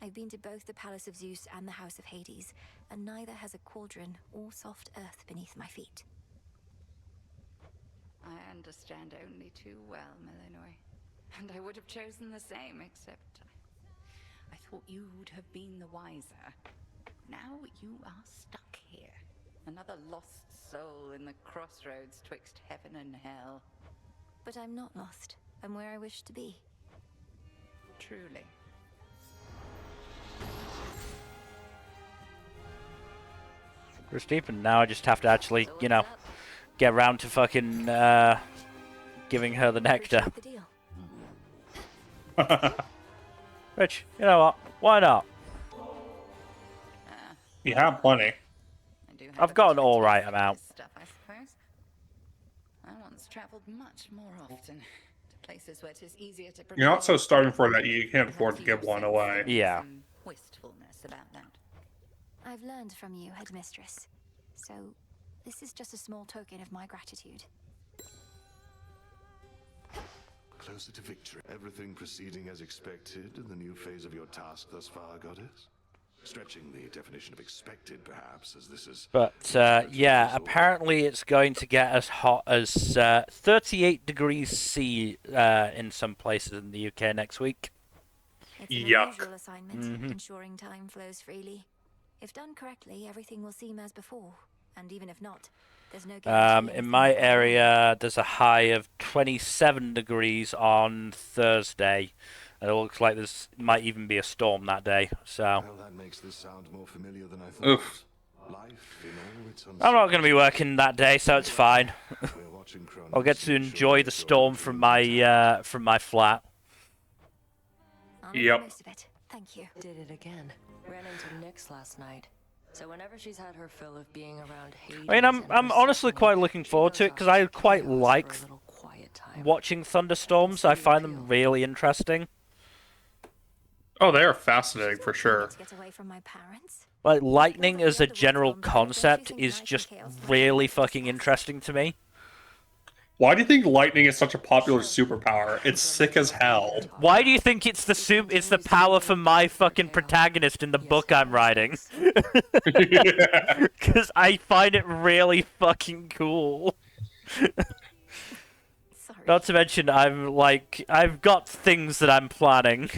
I've been to both the Palace of Zeus and the House of Hades, and neither has a cauldron or soft earth beneath my feet. I understand only too well, Melinoy. And I would have chosen the same, except I thought you would have been the wiser. Now you are stuck here. Another lost soul in the crossroads twixt heaven and hell. But I'm not lost. I'm where I wish to be. Truly. It's deep, and now I just have to actually, you know, get around to fucking giving her the nectar. The deal. Which, you know what? Why not? You have plenty. I've got an alright amount. Stuff, I suppose. I once traveled much more often to places where it is easier to. You're not so starving for that you can't afford to give one away. Yeah. Some wistfulness about that. I've learned from you, Headmistress. So, this is just a small token of my gratitude. Closer to victory. Everything proceeding as expected in the new phase of your task thus far, Goddess? Stretching the definition of expected, perhaps, as this is... But, yeah, apparently it's going to get as hot as 38 degrees C in some places in the UK next week. It's an unusual assignment, ensuring time flows freely. If done correctly, everything will seem as before. And even if not, there's no guarantee. In my area, there's a high of 27 degrees on Thursday. And it looks like there's might even be a storm that day. So Well, that makes this sound more familiar than I thought. Oof. Life in all its I'm not going to be working that day, so it's fine. I'll get to enjoy the storm from my flat. Yep. Most of it. Thank you. Did it again. Ran into Nyx last night. So whenever she's had her fill of being around Hades, I mean, I'm honestly quite looking forward to it because I quite like watching thunderstorms. I find them really interesting. Oh, they are fascinating for sure. To get away from my parents? Like, lightning as a general concept is just really fucking interesting to me. Why do you think lightning is such a popular superpower? It's sick as hell. Why do you think it's the power for my fucking protagonist in the book I'm writing? Because I find it really fucking cool. Not to mention, I've got things that I'm planning.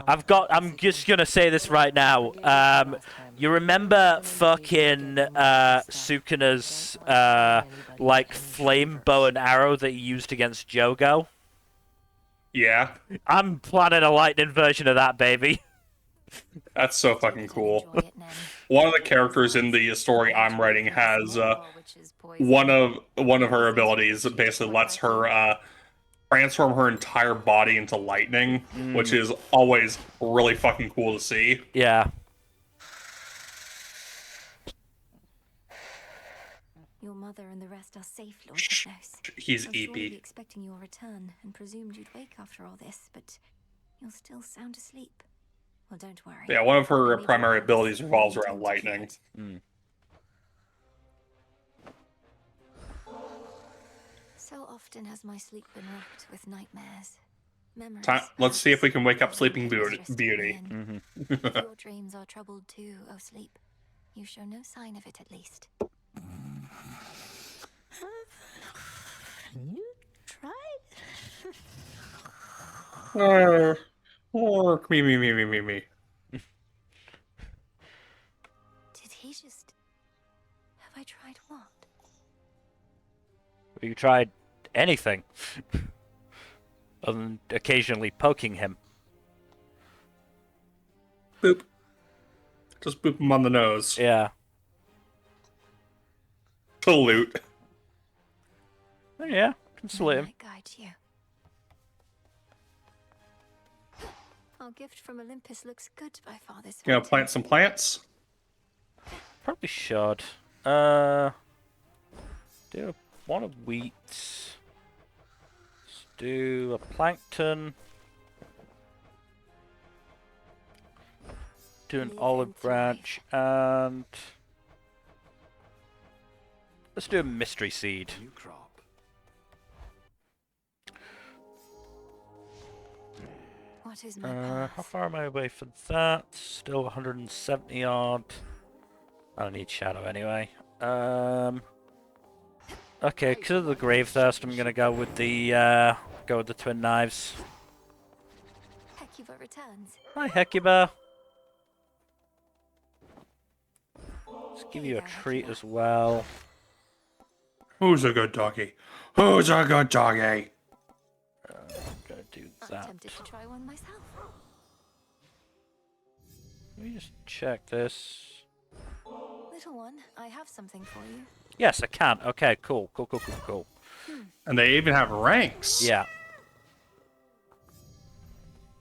I'm just gonna say this right now. You remember fucking Sukuna's like flame bow and arrow that he used against Jogo? Yeah. I'm planning a lightning version of that, baby. That's so fucking cool. One of the characters in the story I'm writing has one of her abilities that basically lets her transform her entire body into lightning, which is always really fucking cool to see. Yeah. Your mother and the rest are safe, Lord Chronos. He's I was EP. surely expecting your return and presumed you'd wake after all this, but you're still sound asleep. Well, don't worry. Yeah, one of her primary abilities revolves around lightning. So often has my sleep been rocked with nightmares. Memories. Let's see if we can wake up Sleeping Beauty. If your dreams are troubled too, oh sleep, you show no sign of it at least. Can you try? Me. Did he just... Have I tried what? You tried anything. Other than occasionally poking him. Boop. Just boop him on the nose. Yeah. To loot. Oh, yeah, can salute him. Guide you. Our gift from Olympus looks good by Father's. You gonna plant some plants? Probably should. Do one of wheat. Let's do a plankton. Do an olive branch and let's do a mystery seed. New crop. What is my path? How far am I away from that? Still 170 odd. I don't need shadow anyway. Okay, because of the grave thirst, I'm gonna go with the twin knives. Hecuba returns. Hi, Hecuba. Let's give you a treat as well. Who's a good doggy? Who's a good doggy? I'm gonna do I'm that. tempted to try one myself. Let me just check this. Little one, I have something for you. Yes, I can. Okay, cool. And they even have ranks. Yeah.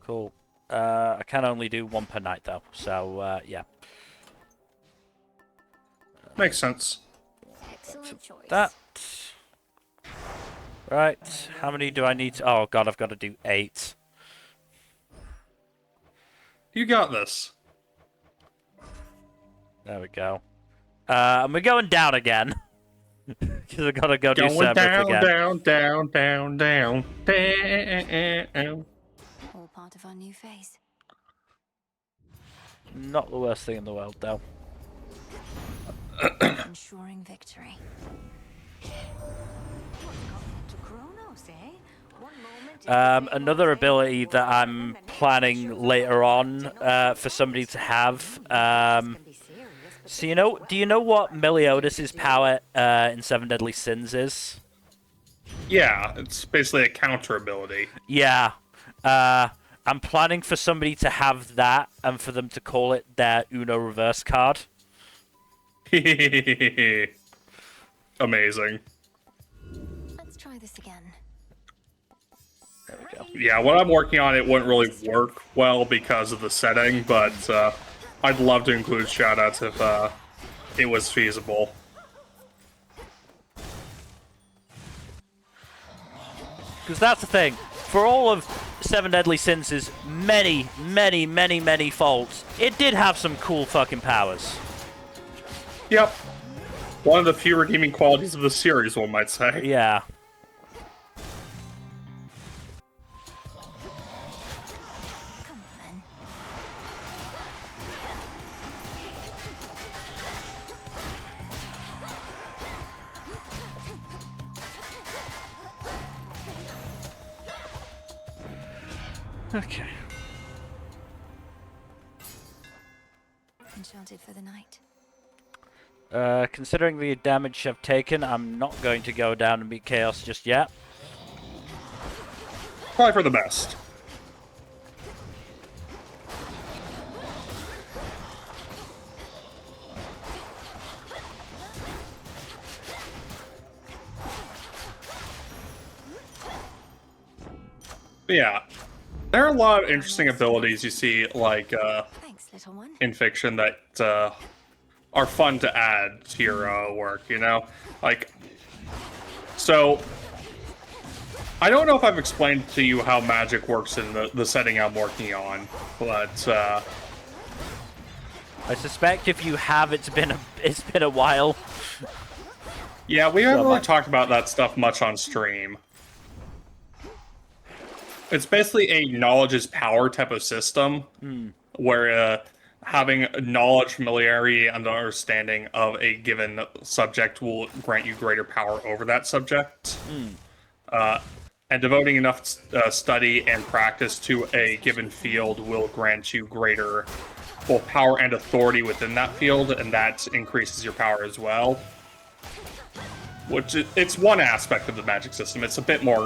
Cool. I can only do one per night though, so yeah. Makes sense. Excellent choice. That. Right, how many do I need to... Oh god, I've got to do 8. You got this. There we go. And we're going down again. Because I've got to go do Going Cerberus down, again. down. All part of our new phase. Not the worst thing in the world, though. Ensuring victory. Another ability that I'm planning later on for somebody to have. So do you know what Meliodas' power in Seven Deadly Sins is? Yeah, it's basically a counter ability. Yeah. I'm planning for somebody to have that and for them to call it their Uno reverse card. Amazing. Let's try this again. There we go. Yeah, what I'm working on, it wouldn't really work well because of the setting, but I'd love to include shoutouts if it was feasible. Because that's the thing. For all of Seven Deadly Sins' many faults, it did have some cool fucking powers. Yep. One of the few redeeming qualities of the series, one might say. Yeah. Come on. Okay. Enchanted for the night. Considering the damage I've taken, I'm not going to go down and beat Chaos just yet. Probably for the best. But yeah, there are a lot of interesting abilities you see, like, Thanks, little one. in fiction that are fun to add to your work, you know? Like, so, I don't know if I've explained to you how magic works in the setting I'm working on, but, I suspect if you have, it's been a while. yeah, we haven't really talked about that stuff much on stream. It's basically a knowledge is power type of system, where having knowledge, familiarity, and understanding of a given subject will grant you greater power over that subject. And devoting enough study and practice to a given field will grant you greater both power and authority within that field, and that increases your power as well. It's one aspect of the magic system. It's a bit more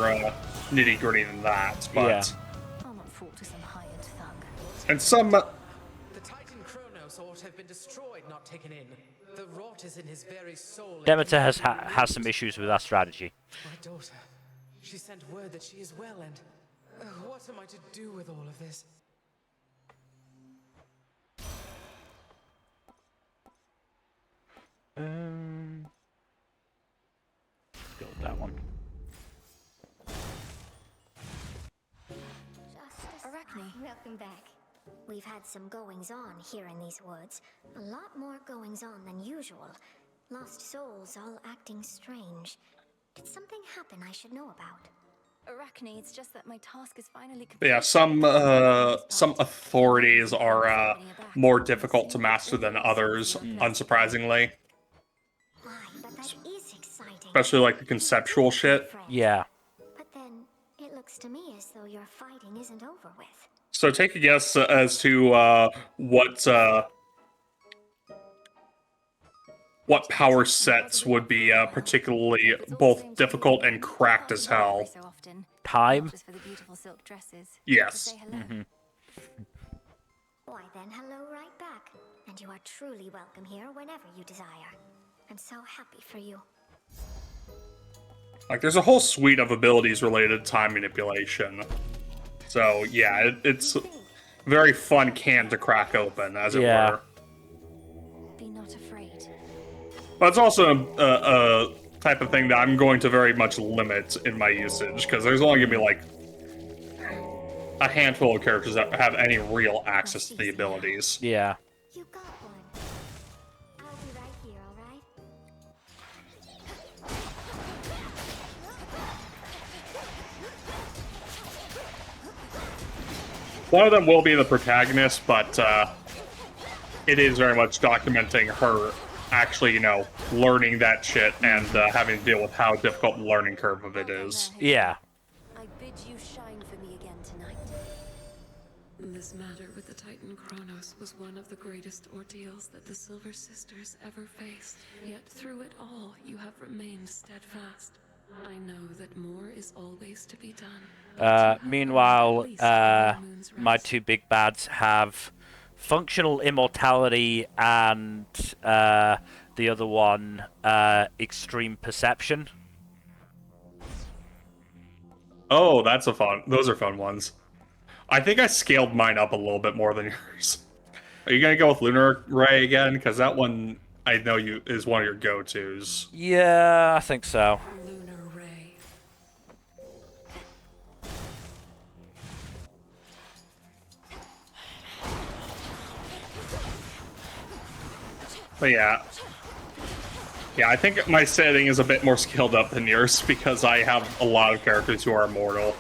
nitty-gritty than that, but... Yeah. I'll not fall to some high-end thug. And some... The Titan Chronos ought to have been destroyed, not taken in. The rot is in his very soul. Demeter has some issues with our strategy. My daughter. She sent word that she is well, and what am I to do with all of this? Go with that one. Arachne, welcome back. We've had some goings-on here in these woods. A lot more goings-on than usual. Lost souls all acting strange. Did something happen I should know about? Arachne, it's just that my task is finally complete. But yeah, some authorities are more difficult to master than others, unsurprisingly. But that is exciting. Especially like the conceptual shit. Yeah. But then, it looks to me as though your fighting isn't over with. So take a guess as to what power sets would be particularly both difficult and cracked as hell. Time? Yes. Why then, hello right back. And you are truly welcome here whenever you desire. I'm so happy for you. Like, there's a whole suite of abilities related to time manipulation. So, yeah, it's a very fun can to crack open, as it were. Be not afraid. But it's also a type of thing that I'm going to very much limit in my usage, because there's only going to be, like, a handful of characters that have any real access to the abilities. Yeah. You got one. I'll be right here, alright? One of them will be the protagonist, but it is very much documenting her actually, learning that shit and having to deal with how difficult the learning curve of it is. Yeah. I bid you shine for me again tonight. This matter with the Titan Chronos was one of the greatest ordeals that the Silver Sisters ever faced. Yet through it all, you have remained steadfast. I know that more is always to be done. Meanwhile, my two big bads have functional immortality and the other one, extreme perception. Oh, those are fun ones. I think I scaled mine up a little bit more than yours. Are you gonna go with Lunar Ray again? Because that one, I know is one of your go-tos. Yeah, I think so. Lunar Ray. But yeah, I think my setting is a bit more scaled up than yours because I have a lot of characters who are immortal.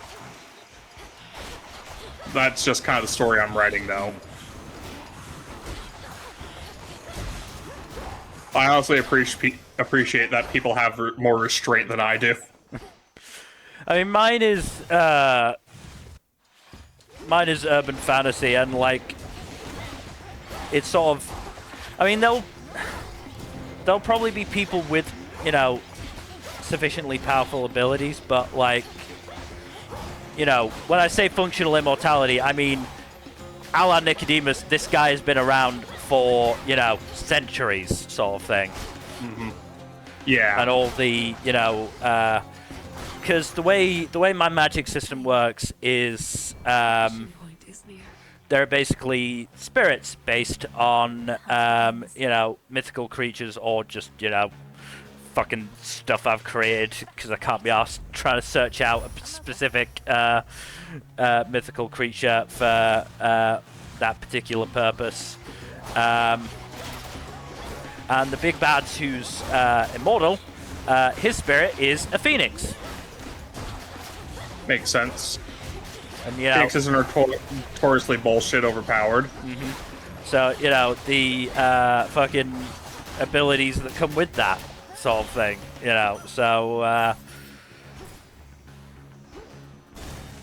That's just kind of the story I'm writing, though. I honestly appreciate that people have more restraint than I do. I mean, mine is urban fantasy, and like, it's sort of, I mean, there'll probably be people with, sufficiently powerful abilities, but like, when I say functional immortality, I mean, a la Nicodemus, this guy has been around for, centuries, sort of thing. Mm-hmm. Yeah. And all the, because the way my magic system works is, there are basically spirits based on, mythical creatures or just, fucking stuff I've created because I can't be asked trying to search out a specific mythical creature for that particular purpose. And the big bad who's immortal, his spirit is a phoenix. Makes sense. And Phoenixes are notoriously bullshit overpowered. Mm-hmm. So the fucking abilities that come with that sort of thing, so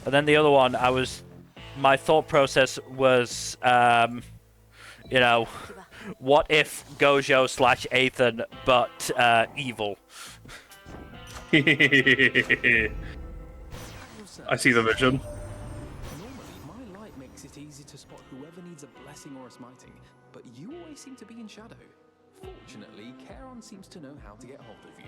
And then the other one, my thought process was, you know, what if Gojo / Ethan, but evil? I see the vision. Normally, my light makes it easy to spot whoever needs a blessing or a smiting, but you always seem to be in shadow. Fortunately, Charon seems to know how to get hold of you.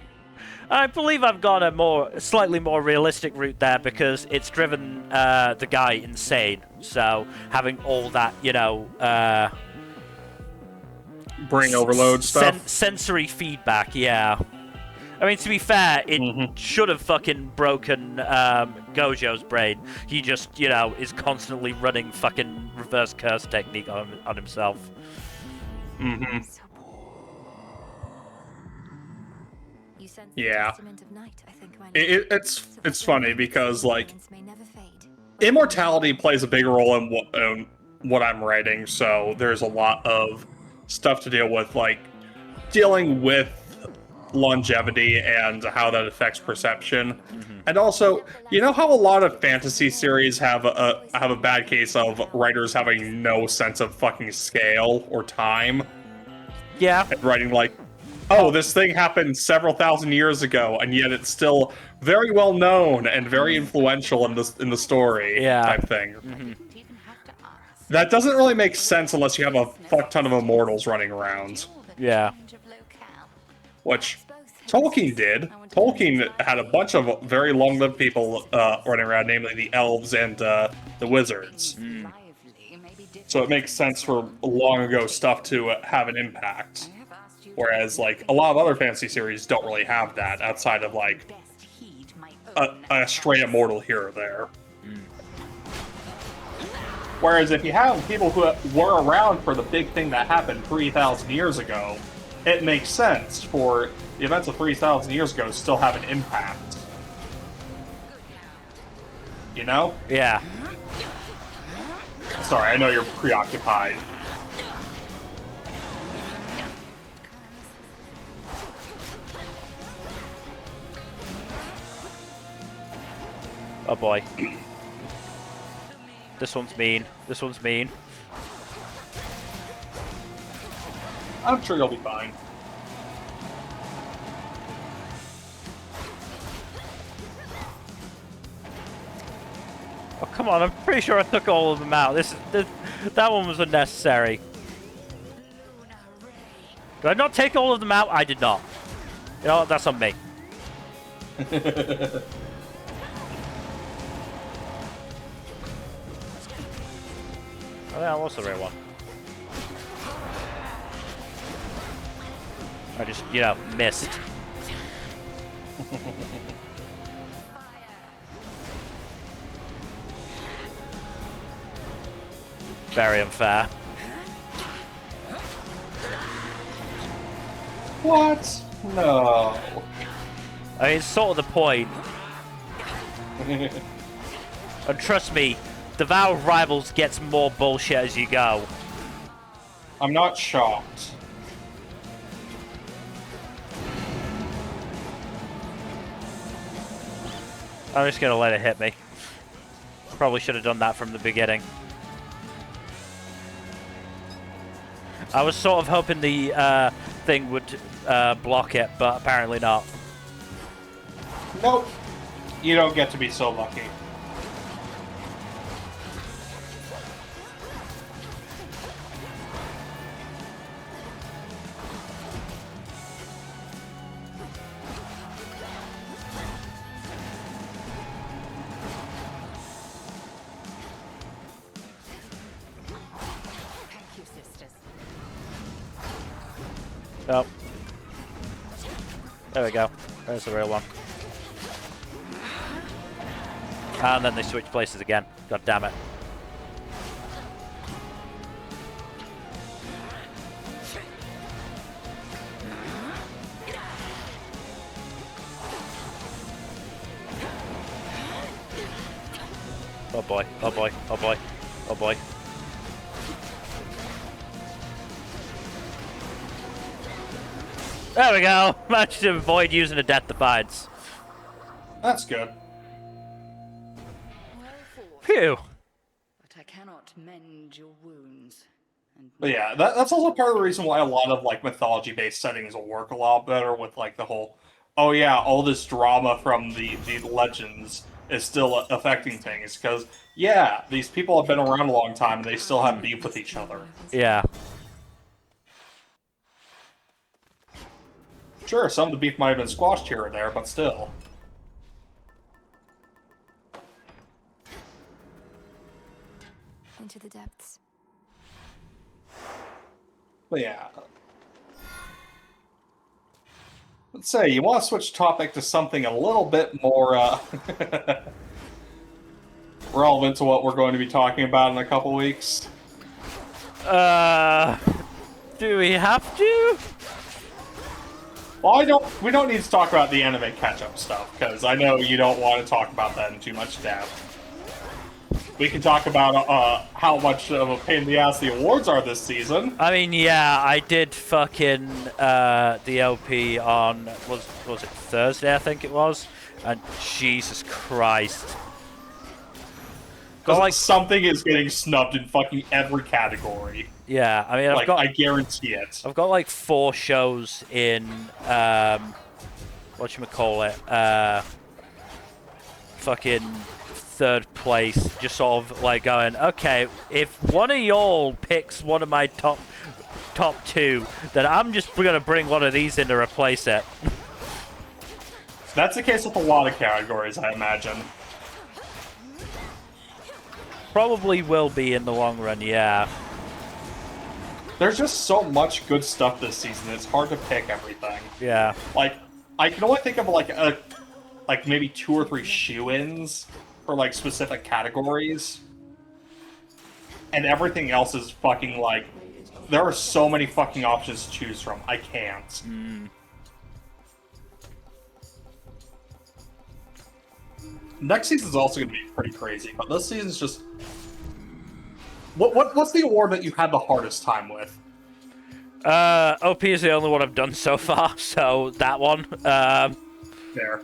I believe I've gone a slightly more realistic route there because it's driven the guy insane. So having all that, you know, brain overload stuff, sensory feedback. Yeah. I mean, to be fair, it should have fucking broken Gojo's brain. He just, you know, is constantly running fucking reverse curse technique on himself. Yeah. It's funny because, like, immortality plays a big role in what I'm writing, so there's a lot of stuff to deal with, like dealing with longevity and how that affects perception. And also, you know how a lot of fantasy series have a bad case of writers having no sense of fucking scale or time? Yeah. And writing like, oh, this thing happened several thousand years ago, and yet it's still very well known and very influential in the story, type thing. That doesn't really make sense unless you have a fuck ton of immortals running around. Yeah. Which Tolkien did. Tolkien had a bunch of very long-lived people running around, namely the elves and the wizards. So it makes sense for long ago stuff to have an impact. Whereas, like, a lot of other fantasy series don't really have that, outside of, like, a stray immortal here or there. Whereas if you have people who were around for the big thing that happened 3,000 years ago, it makes sense for the events of 3,000 years ago to still have an impact. You know? Yeah. Sorry, I know you're preoccupied. Oh boy. This one's mean. This one's mean. I'm sure you'll be fine. Oh, come on, I'm pretty sure I took all of them out. That one was unnecessary. Did I not take all of them out? I did not. You know, that's on me. Oh, that was the right one. I just, you know, missed. Very unfair. What? No. I mean, it's sort of the point. And trust me, the Vow of Rivals gets more bullshit as you go. I'm not shocked. I'm just gonna let it hit me. Probably should have done that from the beginning. I was sort of hoping the thing would block it, but apparently not. Nope. You don't get to be so lucky. Oh. There we go. There's the real one. And then they switch places again. God damn it. Oh boy, oh boy, oh boy, oh boy. There we go! Managed to avoid using a Death Defiance. That's good. Phew. But I cannot mend your wounds. But yeah, that's also part of the reason why a lot of like mythology-based settings will work a lot better with like the whole, oh yeah, all this drama from the legends is still affecting things because yeah, these people have been around a long time and they still have beef with each other. Yeah. Sure, some of the beef might have been squashed here or there, but still. Into the depths. But yeah. Let's say, you want to switch topic to something a little bit more relevant to what we're going to be talking about in a couple weeks? Do we have to? Well, we don't need to talk about the anime catch-up stuff, because I know you don't want to talk about that in too much depth. We can talk about how much of a pain in the ass the awards are this season. I mean, yeah, I did fucking the LP on, was it Thursday, I think it was? And Jesus Christ. Like, something is getting snubbed in fucking every category. Yeah, I mean, I guarantee it. I've got like 4 shows in, whatchamacallit, fucking 3rd place, just sort of like going, okay, if one of y'all picks one of my top 2, then I'm just gonna bring one of these in to replace it. That's the case with a lot of categories, I imagine. Probably will be in the long run, yeah. There's just so much good stuff this season, it's hard to pick everything. Yeah. Like, I can only think of like maybe 2 or 3 shoo-ins for like specific categories. And everything else is fucking like, there are so many fucking options to choose from. I can't. Next season's also going to be pretty crazy, but this season's just... What's the award that you had the hardest time with? OP is the only one I've done so far, so that one. There.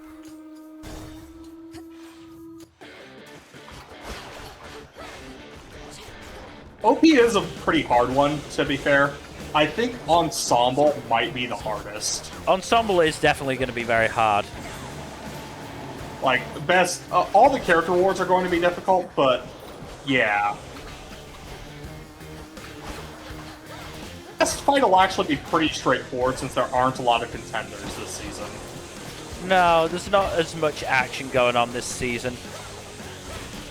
OP is a pretty hard one, to be fair. I think Ensemble might be the hardest. Ensemble is definitely going to be very hard. Like, best... all the character awards are going to be difficult, but... yeah. Best fight will actually be pretty straightforward, since there aren't a lot of contenders this season. No, there's not as much action going on this season.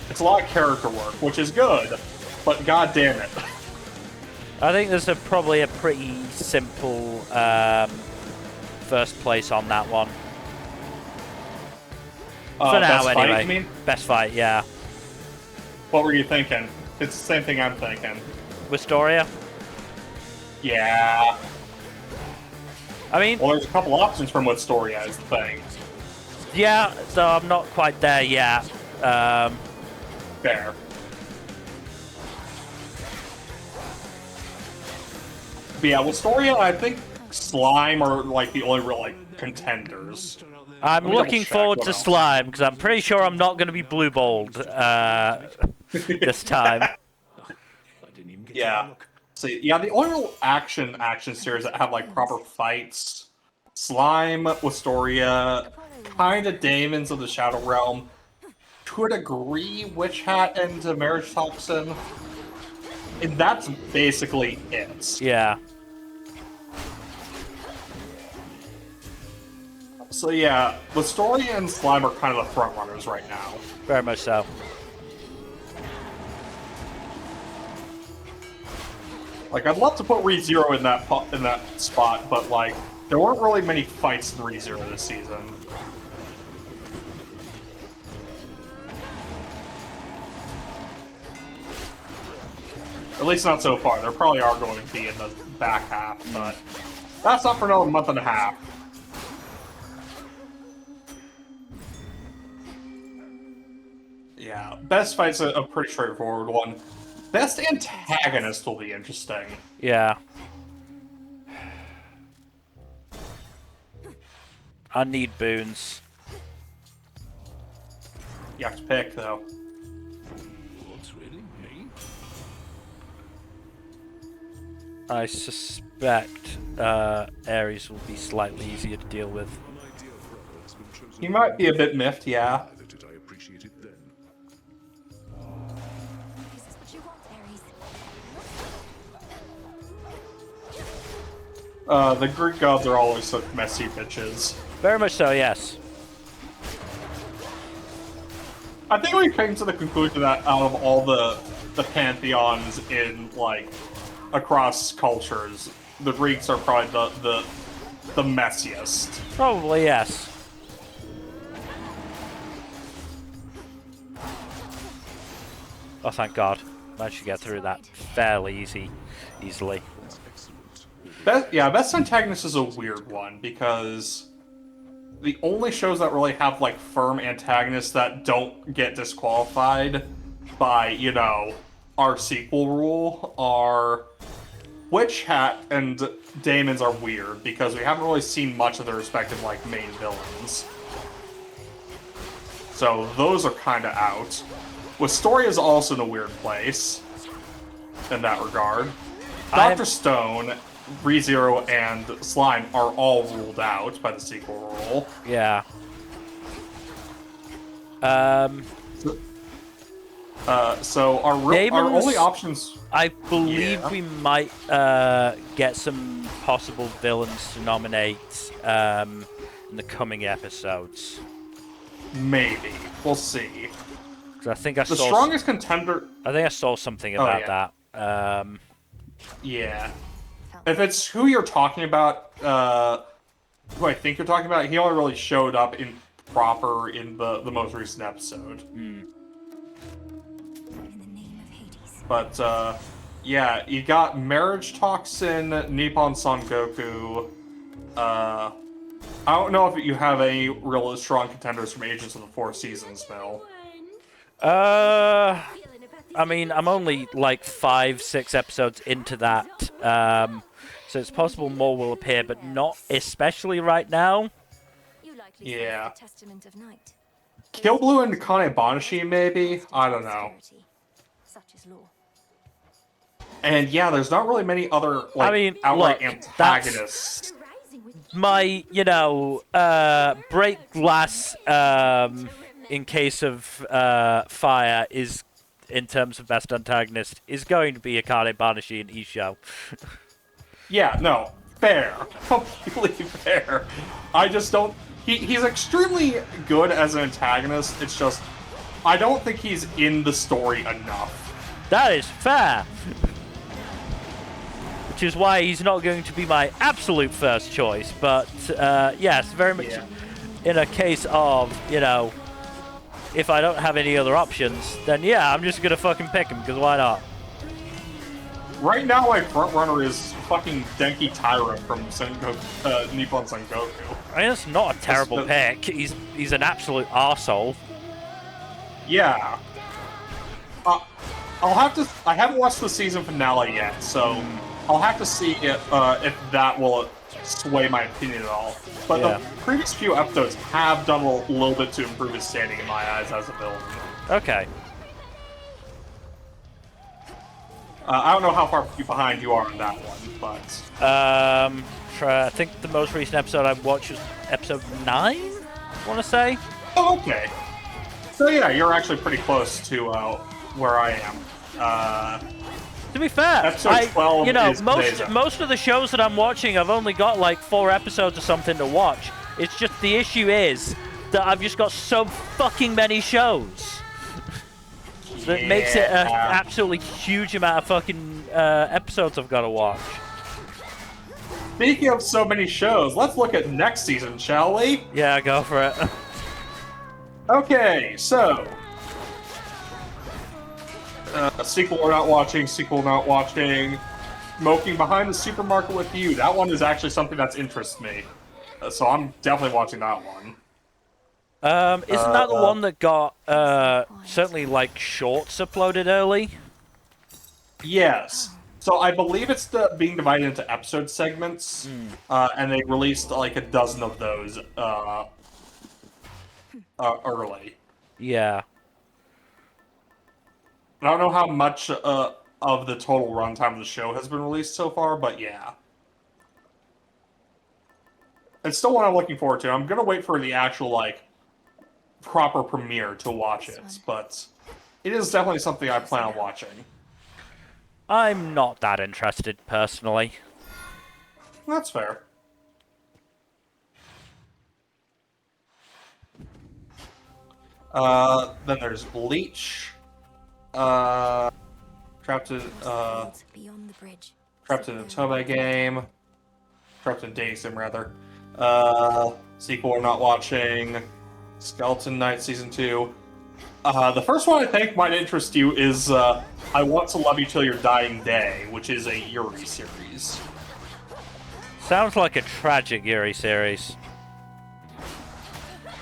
It's a lot of character work, which is good, but god damn it. I think there's probably a pretty simple first place on that one. For now, best anyway. Fight, you mean? Best fight, yeah. What were you thinking? It's the same thing I'm thinking. Wistoria? Yeah. I mean... well, there's a couple options from Wistoria is the thing. Yeah, so I'm not quite there yet. Fair. But yeah, Wistoria, I think Slime are like the only real like contenders. I'm looking forward to Slime, because I'm pretty sure I'm not going to be blue balled this time. Yeah. So yeah, the only real action series that have like proper fights: Slime, Wistoria, kinda Daemons of the Shadow Realm, to a degree Witch Hat and Marriage Toxin, and that's basically it. Yeah. So yeah, Wistoria and Slime are kind of the front runners right now. Very much so. Like, I'd love to put ReZero in that spot, but like, there weren't really many fights in ReZero this season. At least not so far. There probably are going to be in the back half, but that's not for another month and a half. Yeah, best fight's a pretty straightforward one. Best antagonist will be interesting. Yeah. I need boons. You have to pick, though. I suspect Ares will be slightly easier to deal with. He might be a bit miffed, yeah. Neither did I appreciate it then. Is this what you want, Ares? The Greek gods are always such messy bitches. Very much so, yes. I think we came to the conclusion that out of all the pantheons in, like, across cultures, the Greeks are probably the messiest. Probably, yes. Oh, thank God. Managed to get through that fairly easily. Best Antagonist is a weird one, because the only shows that really have, like, firm antagonists that don't get disqualified by, you know, our sequel rule are Witch Hat and Damon's are weird, because we haven't really seen much of their respective, like, main villains. So those are kind of out. Wisteria is also in a weird place in that regard. Dr. Stone, ReZero, and Slime are all ruled out by the sequel rule. Yeah. So our only options... I believe we might get some possible villains to nominate in the coming episodes. Maybe. We'll see. I think I the saw strongest contender... I think I saw something about that. Yeah. If it's who you're talking about, who I think you're talking about, he only really showed up in proper in the most recent episode. But, yeah, you got Marriage Toxin, Nippon Son Goku. I don't know if you have any real strong contenders from Agents of the Four Seasons, Bill. I mean, I'm only like 5-6 episodes into that, so it's possible more will appear, but not especially right now. Yeah. Kill Blue and Kane Banashi, maybe? I don't know. And yeah, there's not really many other, like, outright antagonists. My, break glass in case of fire is, in terms of best antagonist, is going to be Akane Banashi and Isho. Yeah, no, fair. Completely fair. I just don't... He's extremely good as an antagonist, it's just... I don't think he's in the story enough. That is fair! Which is why he's not going to be my absolute first choice, but, yes, very much in a case of, if I don't have any other options, then yeah, I'm just gonna fucking pick him, because why not? Right now, my frontrunner is fucking Denki Taira from Nippon Son Goku. I mean, that's not a terrible pick. He's an absolute arsehole. Yeah. I'll have to... I haven't watched the season finale yet, so I'll have to see if that will sway my opinion at all. But the previous few episodes have done a little bit to improve his standing in my eyes as a villain. Okay. I don't know how far behind you are on that one, but... I think the most recent episode I watched was episode 9, I want to say. Oh, okay. So yeah, you're actually pretty close to where I am. To be fair, episode 12 is most of the shows that I'm watching, I've only got like 4 episodes or something to watch. It's just the issue is that I've just got so fucking many shows. That makes it an absolutely huge amount of fucking episodes I've got to watch. Speaking of so many shows, let's look at next season, shall we? Yeah, go for it. Okay, so... sequel we're not watching, Smoking Behind the Supermarket with You. That one is actually something that's interests me. So I'm definitely watching that one. Isn't that the one that got, certainly, like, shorts uploaded early? Yes. So I believe it's being divided into episode segments, and they released, like, a dozen of those, early. Yeah. I don't know how much of the total runtime of the show has been released so far, but yeah. It's still one I'm looking forward to. I'm gonna wait for the actual, like, proper premiere to watch it, but it is definitely something I plan on watching. I'm not that interested, personally. That's fair. Then there's Bleach. Trapped in a Toba game. Trapped in Dating Sim, rather. Sequel I'm not watching. Skeleton Knight Season 2. The first one I think might interest you is I Want to Love You Till Your Dying Day, which is a Yuri series. Sounds like a tragic Yuri series.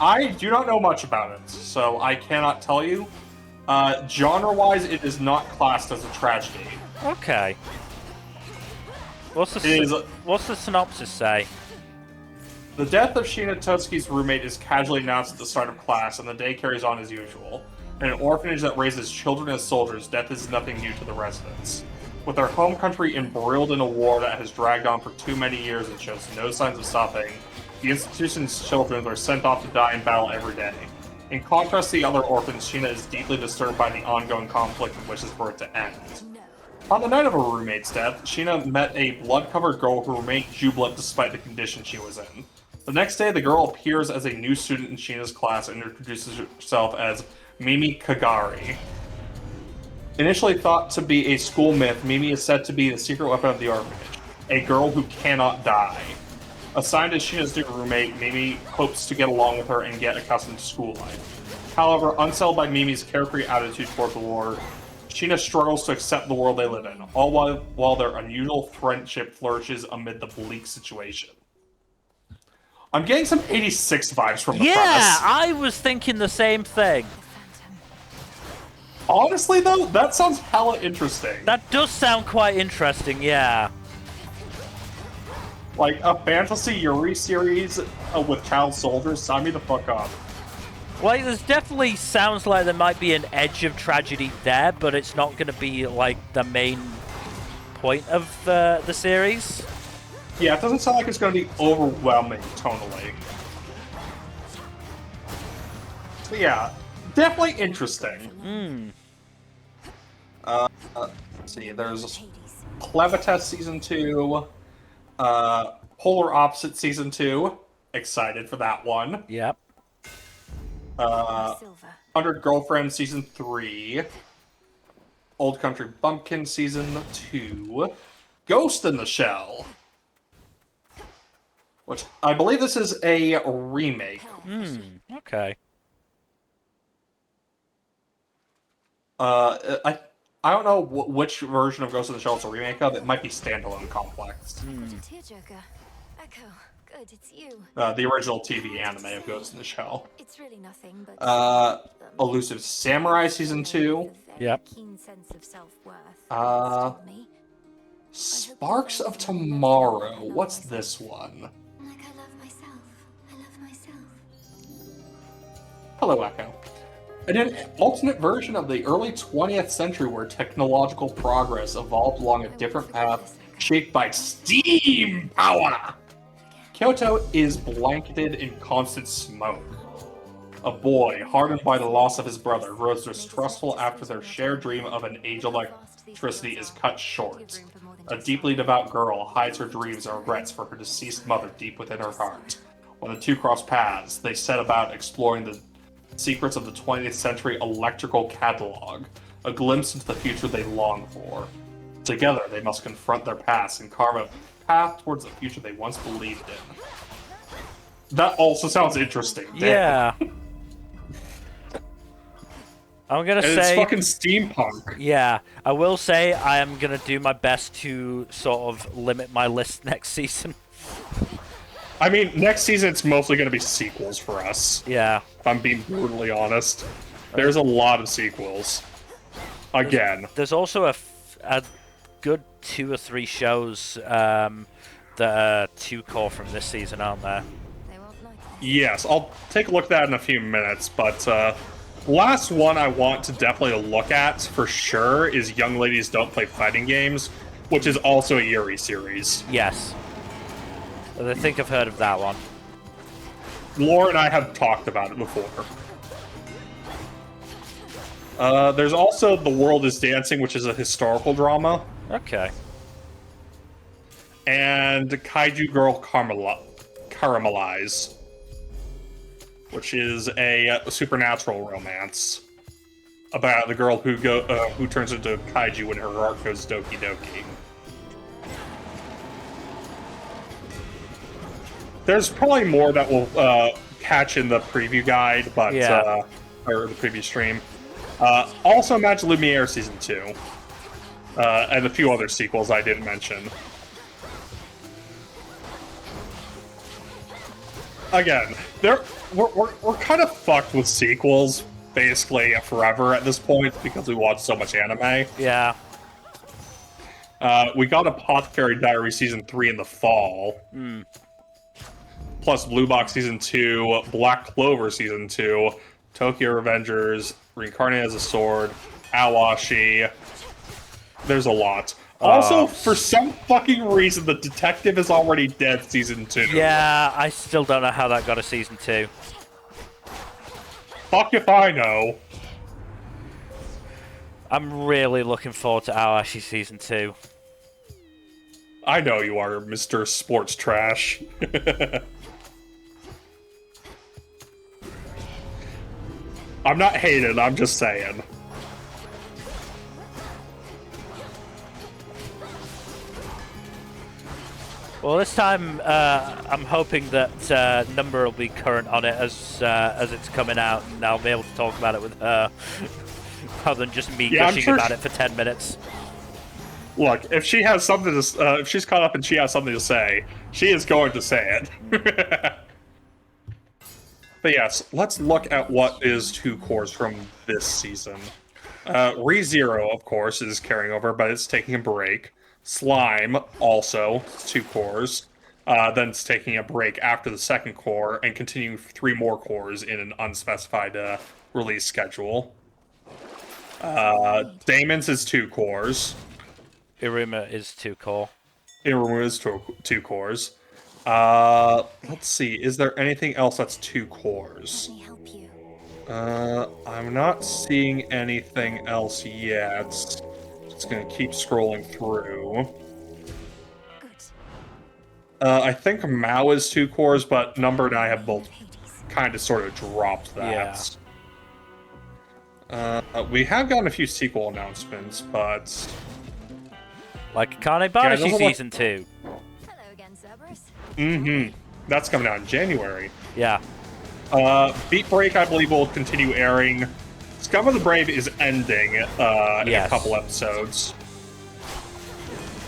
I do not know much about it, so I cannot tell you. Genre-wise, it is not classed as a tragedy. Okay. What's the synopsis say? The death of Shina Totsuki's roommate is casually announced at the start of class, and the day carries on as usual. In an orphanage that raises children as soldiers, death is nothing new to the residents. With their home country embroiled in a war that has dragged on for too many years and shows no signs of stopping, the institution's children are sent off to die in battle every day. In contrast to the other orphans, Sheena is deeply disturbed by the ongoing conflict and wishes for it to end. On the night of her roommate's death, Sheena met a blood-covered girl who remained jubilant despite the condition she was in. The next day, the girl appears as a new student in Sheena's class and introduces herself as Mimi Kagari. Initially thought to be a school myth, Mimi is said to be the secret weapon of the orphanage, a girl who cannot die. Assigned as Sheena's new roommate, Mimi hopes to get along with her and get accustomed to school life. However, unsettled by Mimi's carefree attitude toward the war, Sheena struggles to accept the world they live in, all while their unusual friendship flourishes amid the bleak situation. I'm getting some 86 vibes from the premise. Yeah, I was thinking the same thing. Honestly, though, that sounds hella interesting. That does sound quite interesting, yeah. Like, a fantasy Yuri series with child soldiers, sign me the fuck up. Like, there's definitely sounds like there might be an edge of tragedy there, but it's not going to be, like, the main point of the series. Yeah, it doesn't sound like it's going to be overwhelming tonally. So yeah, definitely interesting. Let's see, there's Clevitas Season 2, Polar Opposite Season 2, excited for that one. Yep. 100 Girlfriend Season 3, Old Country Bumpkin Season 2, Ghost in the Shell, which I believe this is a remake. Okay. I don't know which version of Ghost in the Shell it's a remake of. It might be standalone complex. Echo, good, it's you. The original TV anime of Ghost in the Shell. It's really nothing, but Elusive Samurai Season 2. Yep. keen sense of self-worth. Sparks of Tomorrow. What's this one? Like I love myself. I love myself. Hello, Echo. An alternate version of the early 20th century where technological progress evolved along a different path shaped by steam power. Kyoto is blanketed in constant smoke. A boy, hardened by the loss of his brother, grows distrustful after their shared dream of an age of electricity is cut short. A deeply devout girl hides her dreams and regrets for her deceased mother deep within her heart. When the two cross paths, they set about exploring the secrets of the 20th century electrical catalog, a glimpse into the future they long for. Together, they must confront their past and carve a path towards the future they once believed in. That also sounds interesting. Yeah. I'm gonna say it's fucking steampunk. Yeah, I will say I am gonna do my best to sort of limit my list next season. I mean, next season it's mostly gonna be sequels for us. Yeah. If I'm being brutally honest. There's a lot of sequels. Again. There's also a good 2 or 3 shows that are 2-core from this season, aren't there? Yes, I'll take a look at that in a few minutes, but last one I want to definitely look at for sure is Young Ladies Don't Play Fighting Games, which is also a Yuri series. Yes. I think I've heard of that one. Laura and I have talked about it before. There's also The World is Dancing, which is a historical drama. Okay. And Kaiju Girl Caramelize, which is a supernatural romance about the girl who turns into kaiju when her heart goes doki doki. There's probably more that we'll catch in the preview guide, but or the preview stream. Also, Match Lumiere Season 2, and a few other sequels I didn't mention. Again, we're kind of fucked with sequels basically forever at this point because we watch so much anime. Yeah. We got Apothecary Diary Season 3 in the fall. Plus Blue Box Season 2, Black Clover Season 2, Tokyo Revengers, Reincarnated as a Sword, Awashi. There's a lot. Also, for some fucking reason, The Detective is already dead Season 2. Yeah, I still don't know how that got a Season 2. Fuck if I know. I'm really looking forward to Awashi Season 2. I know you are, Mr. Sports Trash. I'm not hating, I'm just saying. Well, this time I'm hoping that Number will be current on it as it's coming out, and I'll be able to talk about it with her, rather than just me gushing about it for 10 minutes. Look, if she has something to, if she's caught up and she has something to say, she is going to say it. But yes, let's look at what is 2 cores from this season. ReZero, of course, is carrying over, but it's taking a break. Slime, also, 2 cores. Then it's taking a break after the 2nd core and continuing 3 more cores in an unspecified release schedule. Damon's is 2 cores. Iruma is 2 core. Iruma is 2 cores. Let's see. Is there anything else that's 2 cores? Let me help you. I'm not seeing anything else yet. Just gonna keep scrolling through. I think Mao is 2 cores, but Number and I have both kind of sort of dropped that. We have gotten a few sequel announcements, but... Like Akane Banashi Season 2. Hello again, Cerberus. That's coming out in January. Yeah. Beat Break, I believe, will continue airing. Scum of the Brave is ending in a couple episodes.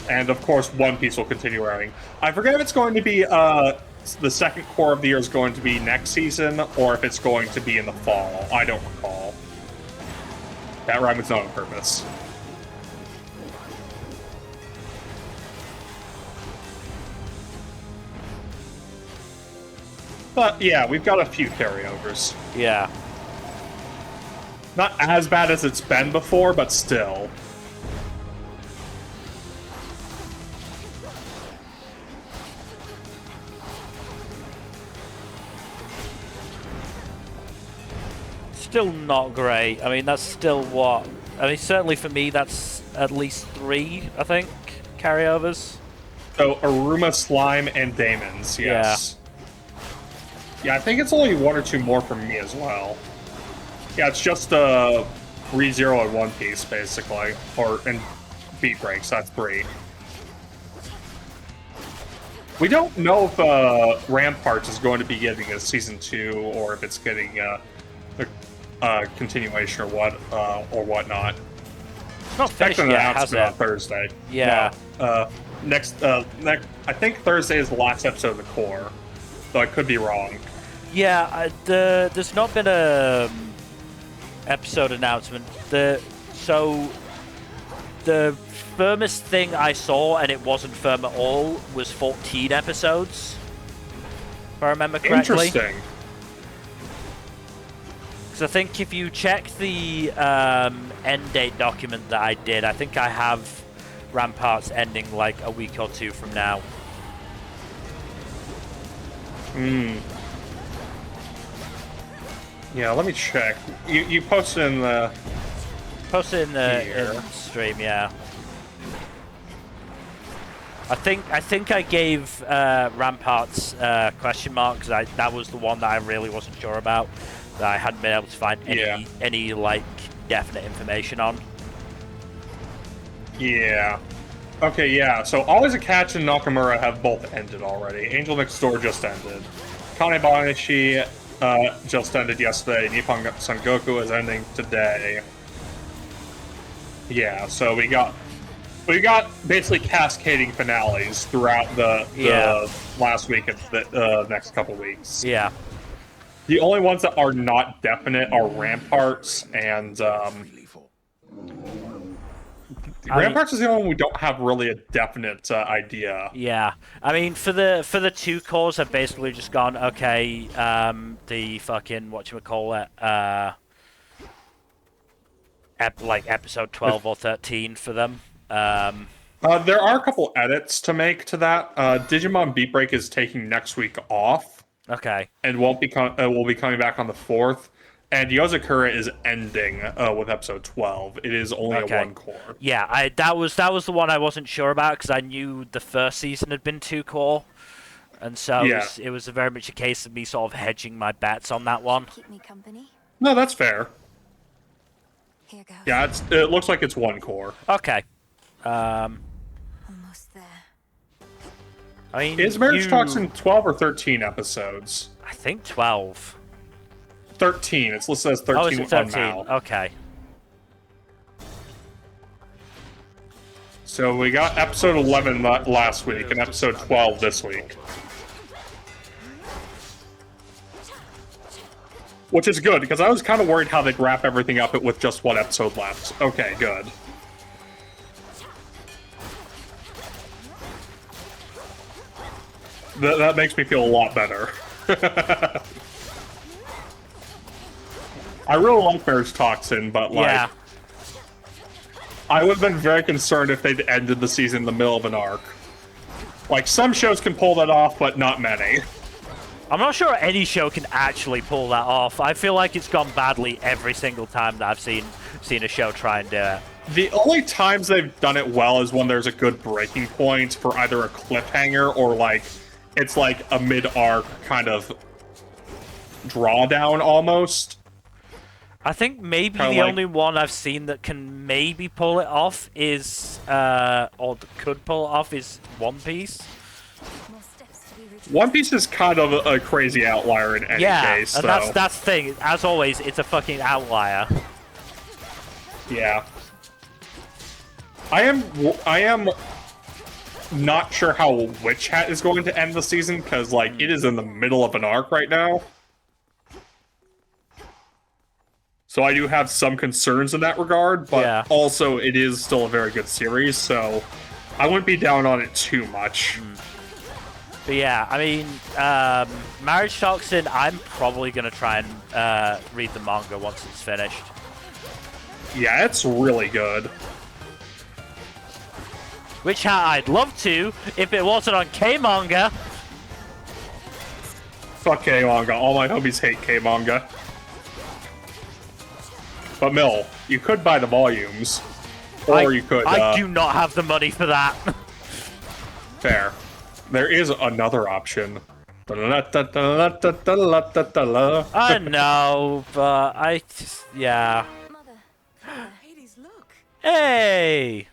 And, of course, One Piece will continue airing. I forget if it's going to be, the 2nd core of the year is going to be next season, or if it's going to be in the fall. I don't recall. That rhyme was not on purpose. But, yeah, we've got a few carryovers. Yeah. Not as bad as it's been before, but still. Still not great. I mean, that's still what... I mean, certainly for me, that's at least 3, I think, carryovers. So, Iruma, Slime, and Damon's, yes. Yeah, I think it's only 1 or 2 more for me as well. Yeah, it's just ReZero and One Piece, basically. And Beat Breaks, that's 3. We don't know if Ramparts is going to be getting a Season 2, or if it's getting a continuation or whatnot. It's not finished yet, has it? On Thursday. Yeah. No, next, I think Thursday is the last episode of the core, though I could be wrong. Yeah, there's not been a episode announcement. So the firmest thing I saw, and it wasn't firm at all, was 14 episodes, if I remember correctly. Interesting. Because I think if you check the end date document that I did, I think I have Ramparts ending like a week or two from now. Yeah, let me check. You posted in the... Posted in the stream, yeah. I think I gave Ramparts question mark because that was the one that I really wasn't sure about, that I hadn't been able to find any like definite information on. Yeah. Okay, yeah. So Always a Catch and Nakamura have both ended already. Angel Next Door just ended. Kanebanashi just ended yesterday. Nippon Son Goku is ending today. Yeah, so we got basically cascading finales throughout the last week and the next couple weeks. Yeah. The only ones that are not definite are Ramparts and Ramparts is the only one we don't have really a definite idea. Yeah, I mean for the 2 cores, I've basically just gone okay. The fucking whatchamacallit, like episode 12 or 13 for them. There are a couple edits to make to that. Digimon Beat Break is taking next week off. Okay. And will be coming back on the 4th. And Yozakura is ending with episode 12. It is only a 1 core. Yeah, that was the one I wasn't sure about because I knew the first season had been 2 core, and so it was very much a case of me sort of hedging my bets on that one. Keep me company. No, that's fair. Here goes. Yeah, it looks like it's 1 core. Okay. Almost there. I mean, is Marriage Talks in 12 or 13 episodes? I think 12. 13. It's listed as 13, oh, is it 13? On Mal. Okay. So we got episode 11 last week and episode 12 this week. Which is good, because I was kind of worried how they'd wrap everything up with just 1 episode left. Okay, good. That makes me feel a lot better. I really like Marriage Toxin, but like, I would have been very concerned if they'd ended the season in the middle of an arc. Like, some shows can pull that off, but not many. I'm not sure any show can actually pull that off. I feel like it's gone badly every single time that I've seen a show try and do it. The only times they've done it well is when there's a good breaking point for either a cliffhanger or like it's like a mid-arc kind of drawdown almost. I think maybe the only one I've seen that can maybe pull it off is, or could pull it off is One Piece. One Piece is kind of a crazy outlier in any case. Yeah, and that's the thing. As always, it's a fucking outlier. Yeah. I am not sure how Witch Hat is going to end the season, because, like, it is in the middle of an arc right now. So I do have some concerns in that regard, but also it is still a very good series, so I wouldn't be down on it too much. But yeah, I mean, Marriage Toxin, I'm probably going to try and read the manga once it's finished. Yeah, it's really good. Which I'd love to, if it wasn't on K-Manga. Fuck K-Manga. All my homies hate K-Manga. But Mill, you could buy the volumes. Or you could... I do not have the money for that. Fair. There is another option. I know, but I just... Yeah. Hades, look. Hey!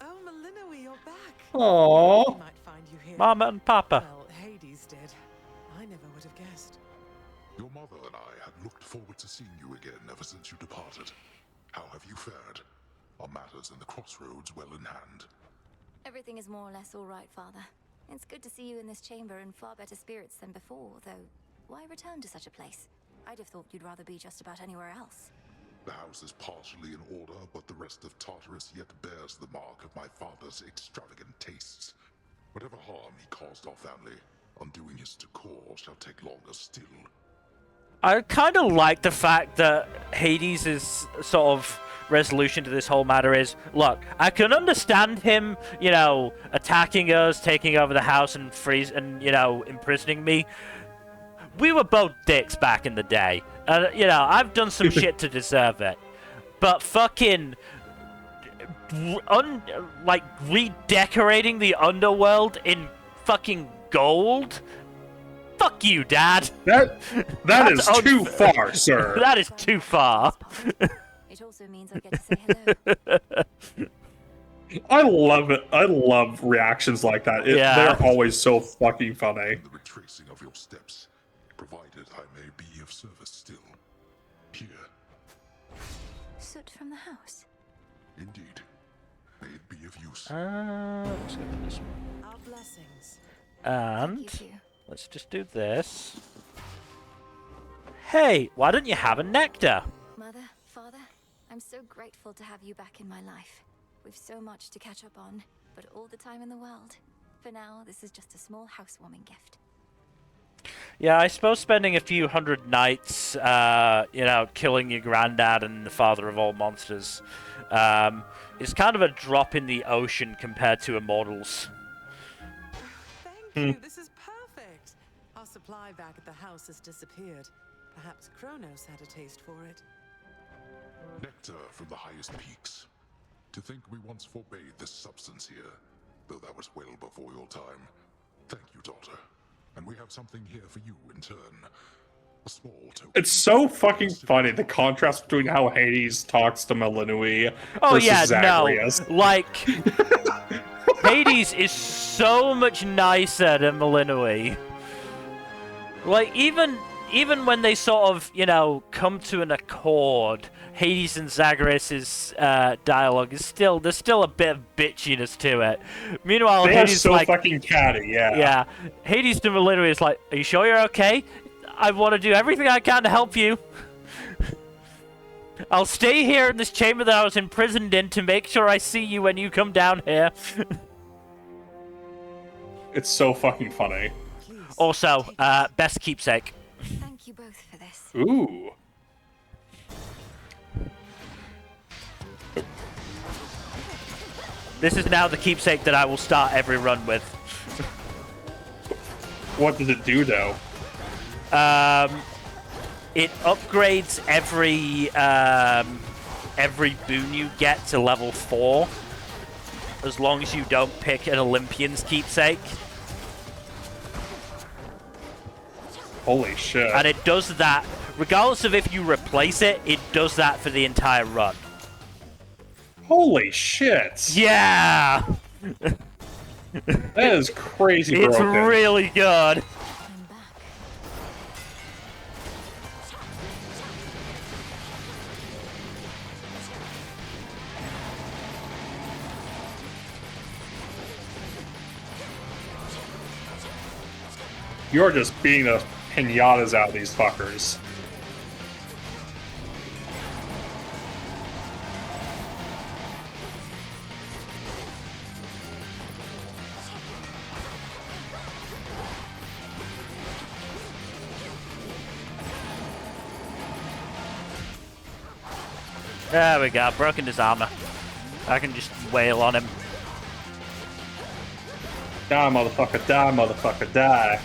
Oh, Malinois, you're back. Aww. Might find you here. Mama and Papa. Well, Hades did. I never would have guessed. Your mother and I had looked forward to seeing you again ever since you departed. How have you fared? Are matters in the crossroads well in hand? Everything is more or less all right, Father. It's good to see you in this chamber in far better spirits than before, though why return to such a place? I'd have thought you'd rather be just about anywhere else. The house is partially in order, but the rest of Tartarus yet bears the mark of my father's extravagant tastes. Whatever harm he caused our family, undoing his decor shall take longer still. I kind of like the fact that Hades' sort of resolution to this whole matter is, look, I can understand him, you know, attacking us, taking over the house and you know, imprisoning me. We were both dicks back in the day. You know, I've done some shit to deserve it. But fucking like redecorating the Underworld in fucking gold? Fuck you, Dad. That is too far, sir. That is too far. It also means I get to say hello. I love it. I love reactions like that. They're always so fucking funny. The retracing of your steps, provided I may be of service still. Here. Soot from the house. Indeed. May it be of use. Let's go for this one. Our blessings. And let's just do this. Hey, why don't you have a nectar? Mother, Father, I'm so grateful to have you back in my life. We've so much to catch up on, but all the time in the world. For now, this is just a small housewarming gift. Yeah, I suppose spending a few hundred nights, you know, killing your granddad and the father of all monsters, is kind of a drop in the ocean compared to immortals. Thank you, this is perfect. Our supply back at the house has disappeared. Perhaps Chronos had a taste for it. Nectar from the highest peaks. To think we once forbade this substance here, though that was well before your time. Thank you, daughter. And we have something here for you in turn. A small token. It's so fucking funny, the contrast between how Hades talks to Melinui versus Zagreus. No. Like, Hades is so much nicer than Melinui. Like, even when they sort of, you know, come to an accord, Hades and Zagreus' dialogue is there's still a bit of bitchiness to it. Meanwhile, they Hades are so like, fucking catty, yeah. Yeah. Hades to Melinui is like, are you sure you're okay? I want to do everything I can to help you. I'll stay here in this chamber that I was imprisoned in to make sure I see you when you come down here. It's so fucking funny. Also, best keepsake. Thank you both for this. Ooh. This is now the keepsake that I will start every run with. What does it do, though? It upgrades every boon you get to level 4, as long as you don't pick an Olympian's keepsake. Holy shit. And it does that, regardless of if you replace it, it does that for the entire run. Holy shit. Yeah! That is crazy It's broken. really good. You're just beating the pinatas out of these fuckers. There we go, broken his armor. I can just wail on him. Die, motherfucker, die, motherfucker, die.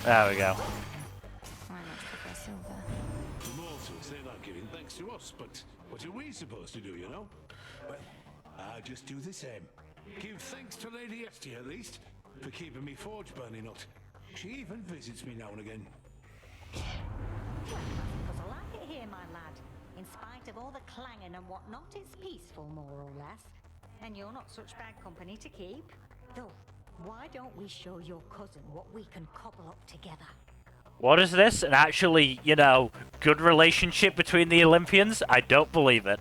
There we go. The mortals, they're not giving thanks to us, but what are we supposed to do, you know? Well, I just do the same. Give thanks to Lady Esty, at least, for keeping me forge burning up. She even visits me now and again. Because I like it here, my lad. In spite of all the clanging and whatnot, it's peaceful, more or less. And you're not such bad company to keep. Though, why don't we show your cousin what we can cobble up together? What is this? An actually, you know, good relationship between the Olympians? I don't believe it.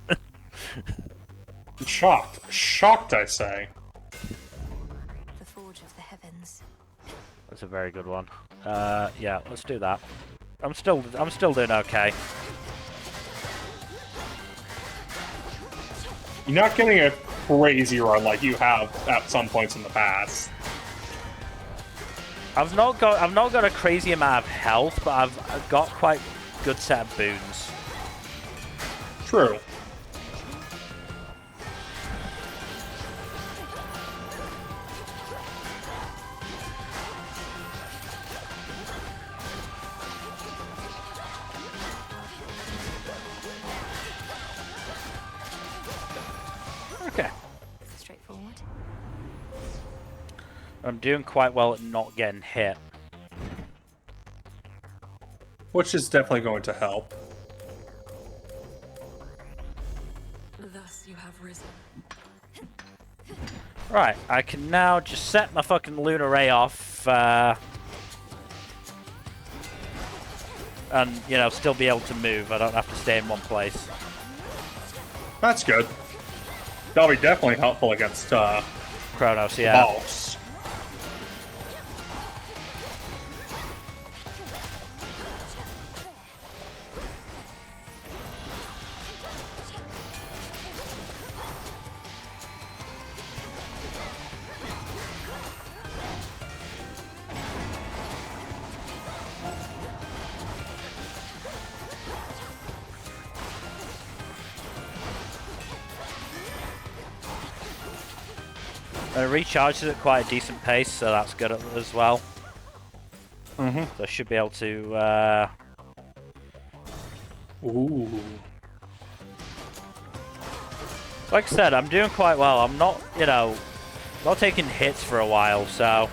I'm shocked. Shocked, I say. The Forge of the Heavens. That's a very good one. Yeah, let's do that. I'm still doing okay. You're not getting a crazy run like you have at some points in the past. I've not got a crazy amount of health, but I've got quite good set of boons. True. Okay. Straightforward. I'm doing quite well at not getting hit. Which is definitely going to help. Thus you have risen. Right, I can now just set my fucking lunar ray off, and, you know, still be able to move. I don't have to stay in one place. That's good. That'll be definitely helpful against, Chronos, yeah. boss. It recharges at quite a decent pace, so that's good as well. Mm-hmm. So I should be able to, Ooh. Like I said, I'm doing quite well. I'm not, you know, not taking hits for a while, so...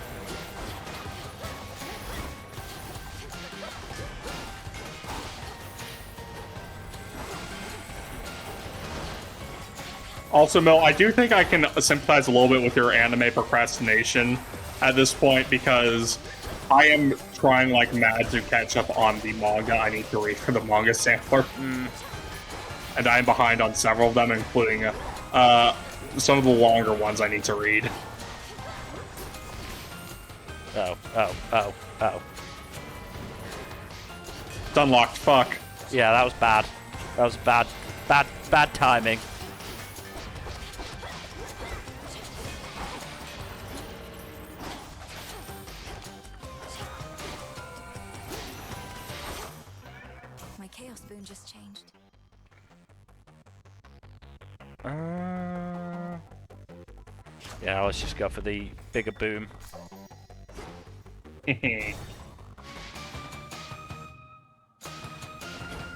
Also, Mil, I do think I can sympathize a little bit with your anime procrastination at this point, because I am trying like mad to catch up on the manga I need to read for the manga sampler. And I'm behind on several of them, including some of the longer ones I need to read. Oh. It's unlocked, fuck. Yeah, that was bad. That was bad timing. My chaos boon just changed. Yeah, let's just go for the bigger boom.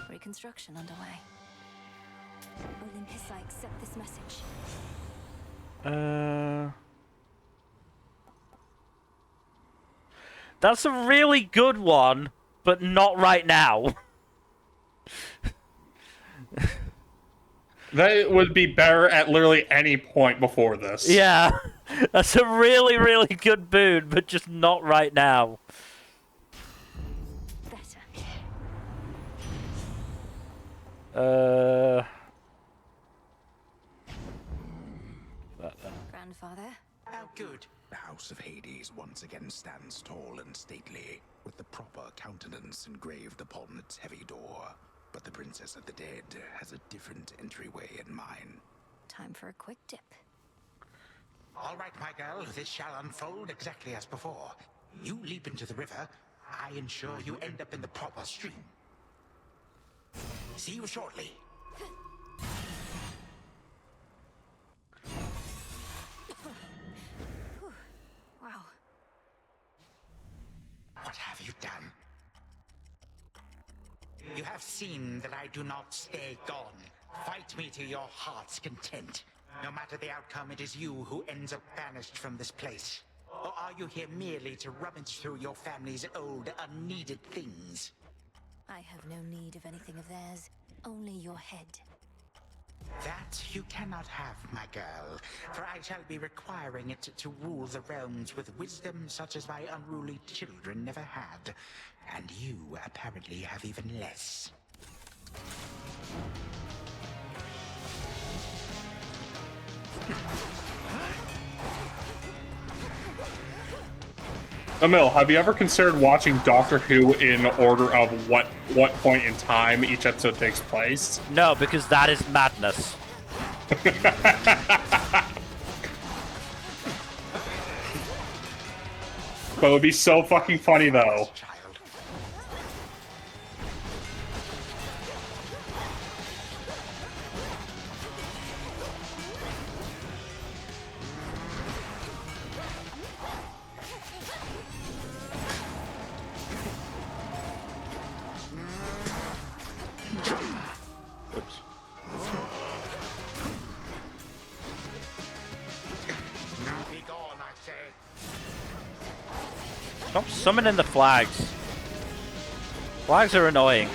Reconstruction underway. Olympus, I accept this message. That's a really good one, but not right now. That would be better at literally any point before this. Yeah, that's a really, really good boon, but just not right now. Grandfather? How good. The House of Hades once again stands tall and stately, with the proper countenance engraved upon its heavy door. But the Princess of the Dead has a different entryway in mind. Time for a quick dip. All right, my girl, this shall unfold exactly as before. You leap into the river, I ensure you end up in the proper stream. See you shortly. Wow. What have you done? You have seen that I do not stay gone. Fight me to your heart's content. No matter the outcome, it is you who ends up banished from this place. Or are you here merely to rummage through your family's old, unneeded things? I have no need of anything of theirs, only your head. That you cannot have, my girl, for I shall be requiring it to rule the realms with wisdom such as my unruly children never had. And you apparently have even less. Emil, have you ever considered watching Doctor Who in order of what point in time each episode takes place? No, because that is madness. But it would be so fucking funny, though. Oops. Stop summoning the flags. Flags are annoying.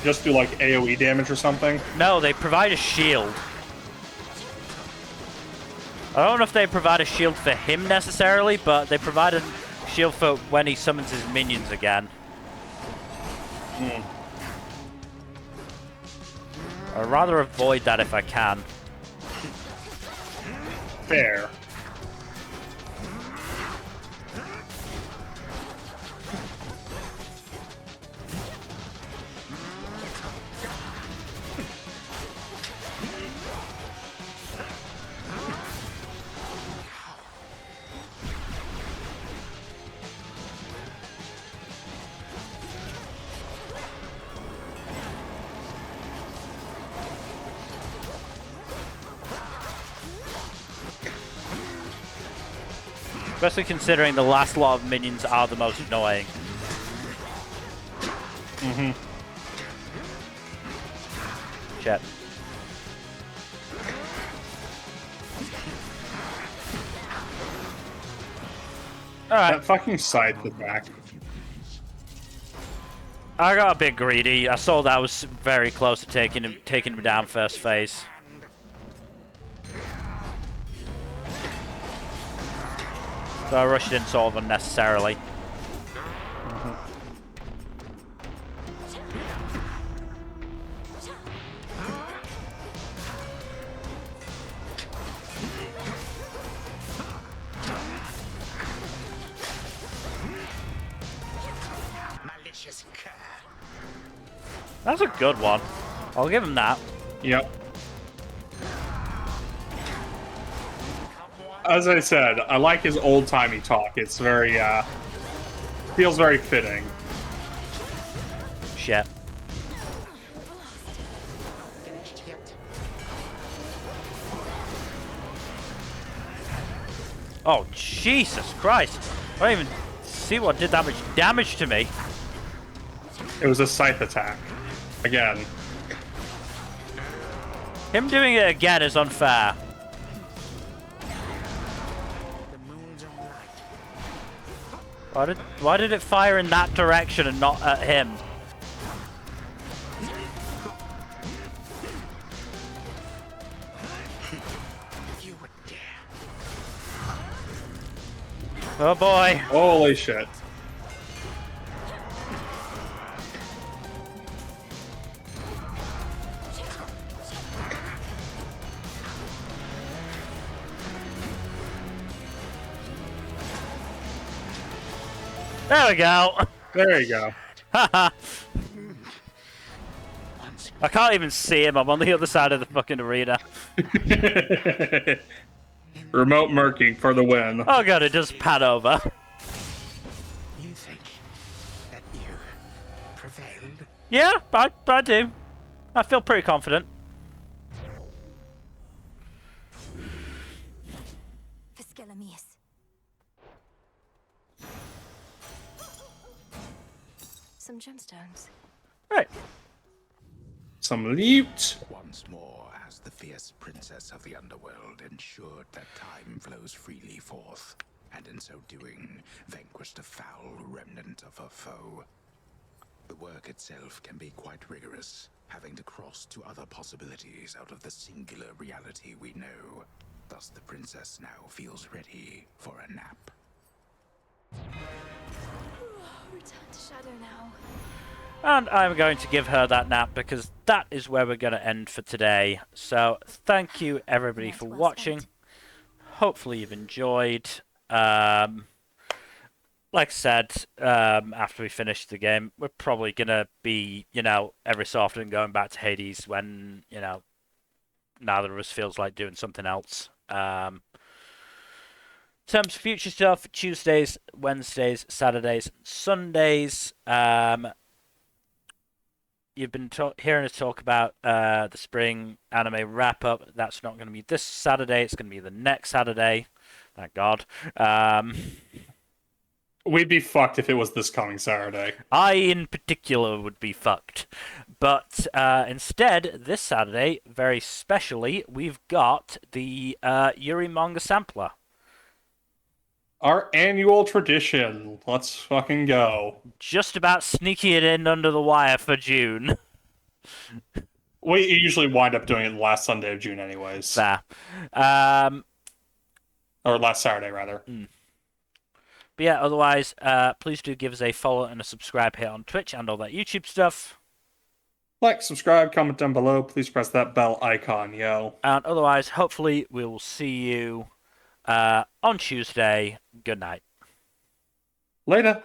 Just do like AoE damage or something? No, they provide a shield. I don't know if they provide a shield for him necessarily, but they provide a shield for when he summons his minions again. I'd rather avoid that if I can. Fair. Especially considering the last lot of minions are the most annoying. Shit. Alright. That fucking scythe attack. I got a bit greedy. I saw that I was very close to taking him down first phase. So I rushed in sort of unnecessarily. Malicious cur. That's a good one. I'll give him that. Yep. As I said, I like his old-timey talk. It's very, feels very fitting. Shit. Oh, Jesus Christ. I don't even see what did that much damage to me. It was a scythe attack. Again. Him doing it again is unfair. Why did it fire in that direction and not at him? Oh boy. Holy shit. There we go. There you go. Haha. I can't even see him. I'm on the other side of the fucking arena. Remote murking for the win. Oh god, it does pan over. You think that you prevailed? Yeah, I do. I feel pretty confident. Some gemstones. Right. Some loot. Once more, as the fierce princess of the Underworld ensured that time flows freely forth, and in so doing, vanquished a foul remnant of her foe. The work itself can be quite rigorous, having to cross to other possibilities out of the singular reality we know. Thus the princess now feels ready for a nap. Return to Shadow now. And I'm going to give her that nap because that is where we're going to end for today. So thank you everybody for watching. Hopefully you've enjoyed. Like I said, after we finish the game, we're probably going to be, every so often going back to Hades when, neither of us feels like doing something else. terms of future stuff, Tuesdays, Wednesdays, Saturdays, Sundays. You've been hearing us talk about the spring anime wrap-up. That's not going to be this Saturday. It's going to be the next Saturday. Thank God. We'd be fucked if it was this coming Saturday. I, in particular, would be fucked. But instead, this Saturday, very specially, we've got the Yuri Manga Sampler. Our annual tradition. Let's fucking go. Just about sneaking it in under the wire for June. We usually wind up doing it the last Sunday of June anyways. Fair. Or last Saturday, rather. But yeah, otherwise, please do give us a follow and a subscribe here on Twitch and all that YouTube stuff. Like, subscribe, comment down below. Please press that bell icon, yo. And otherwise, hopefully, we will see you on Tuesday. Good night. Later.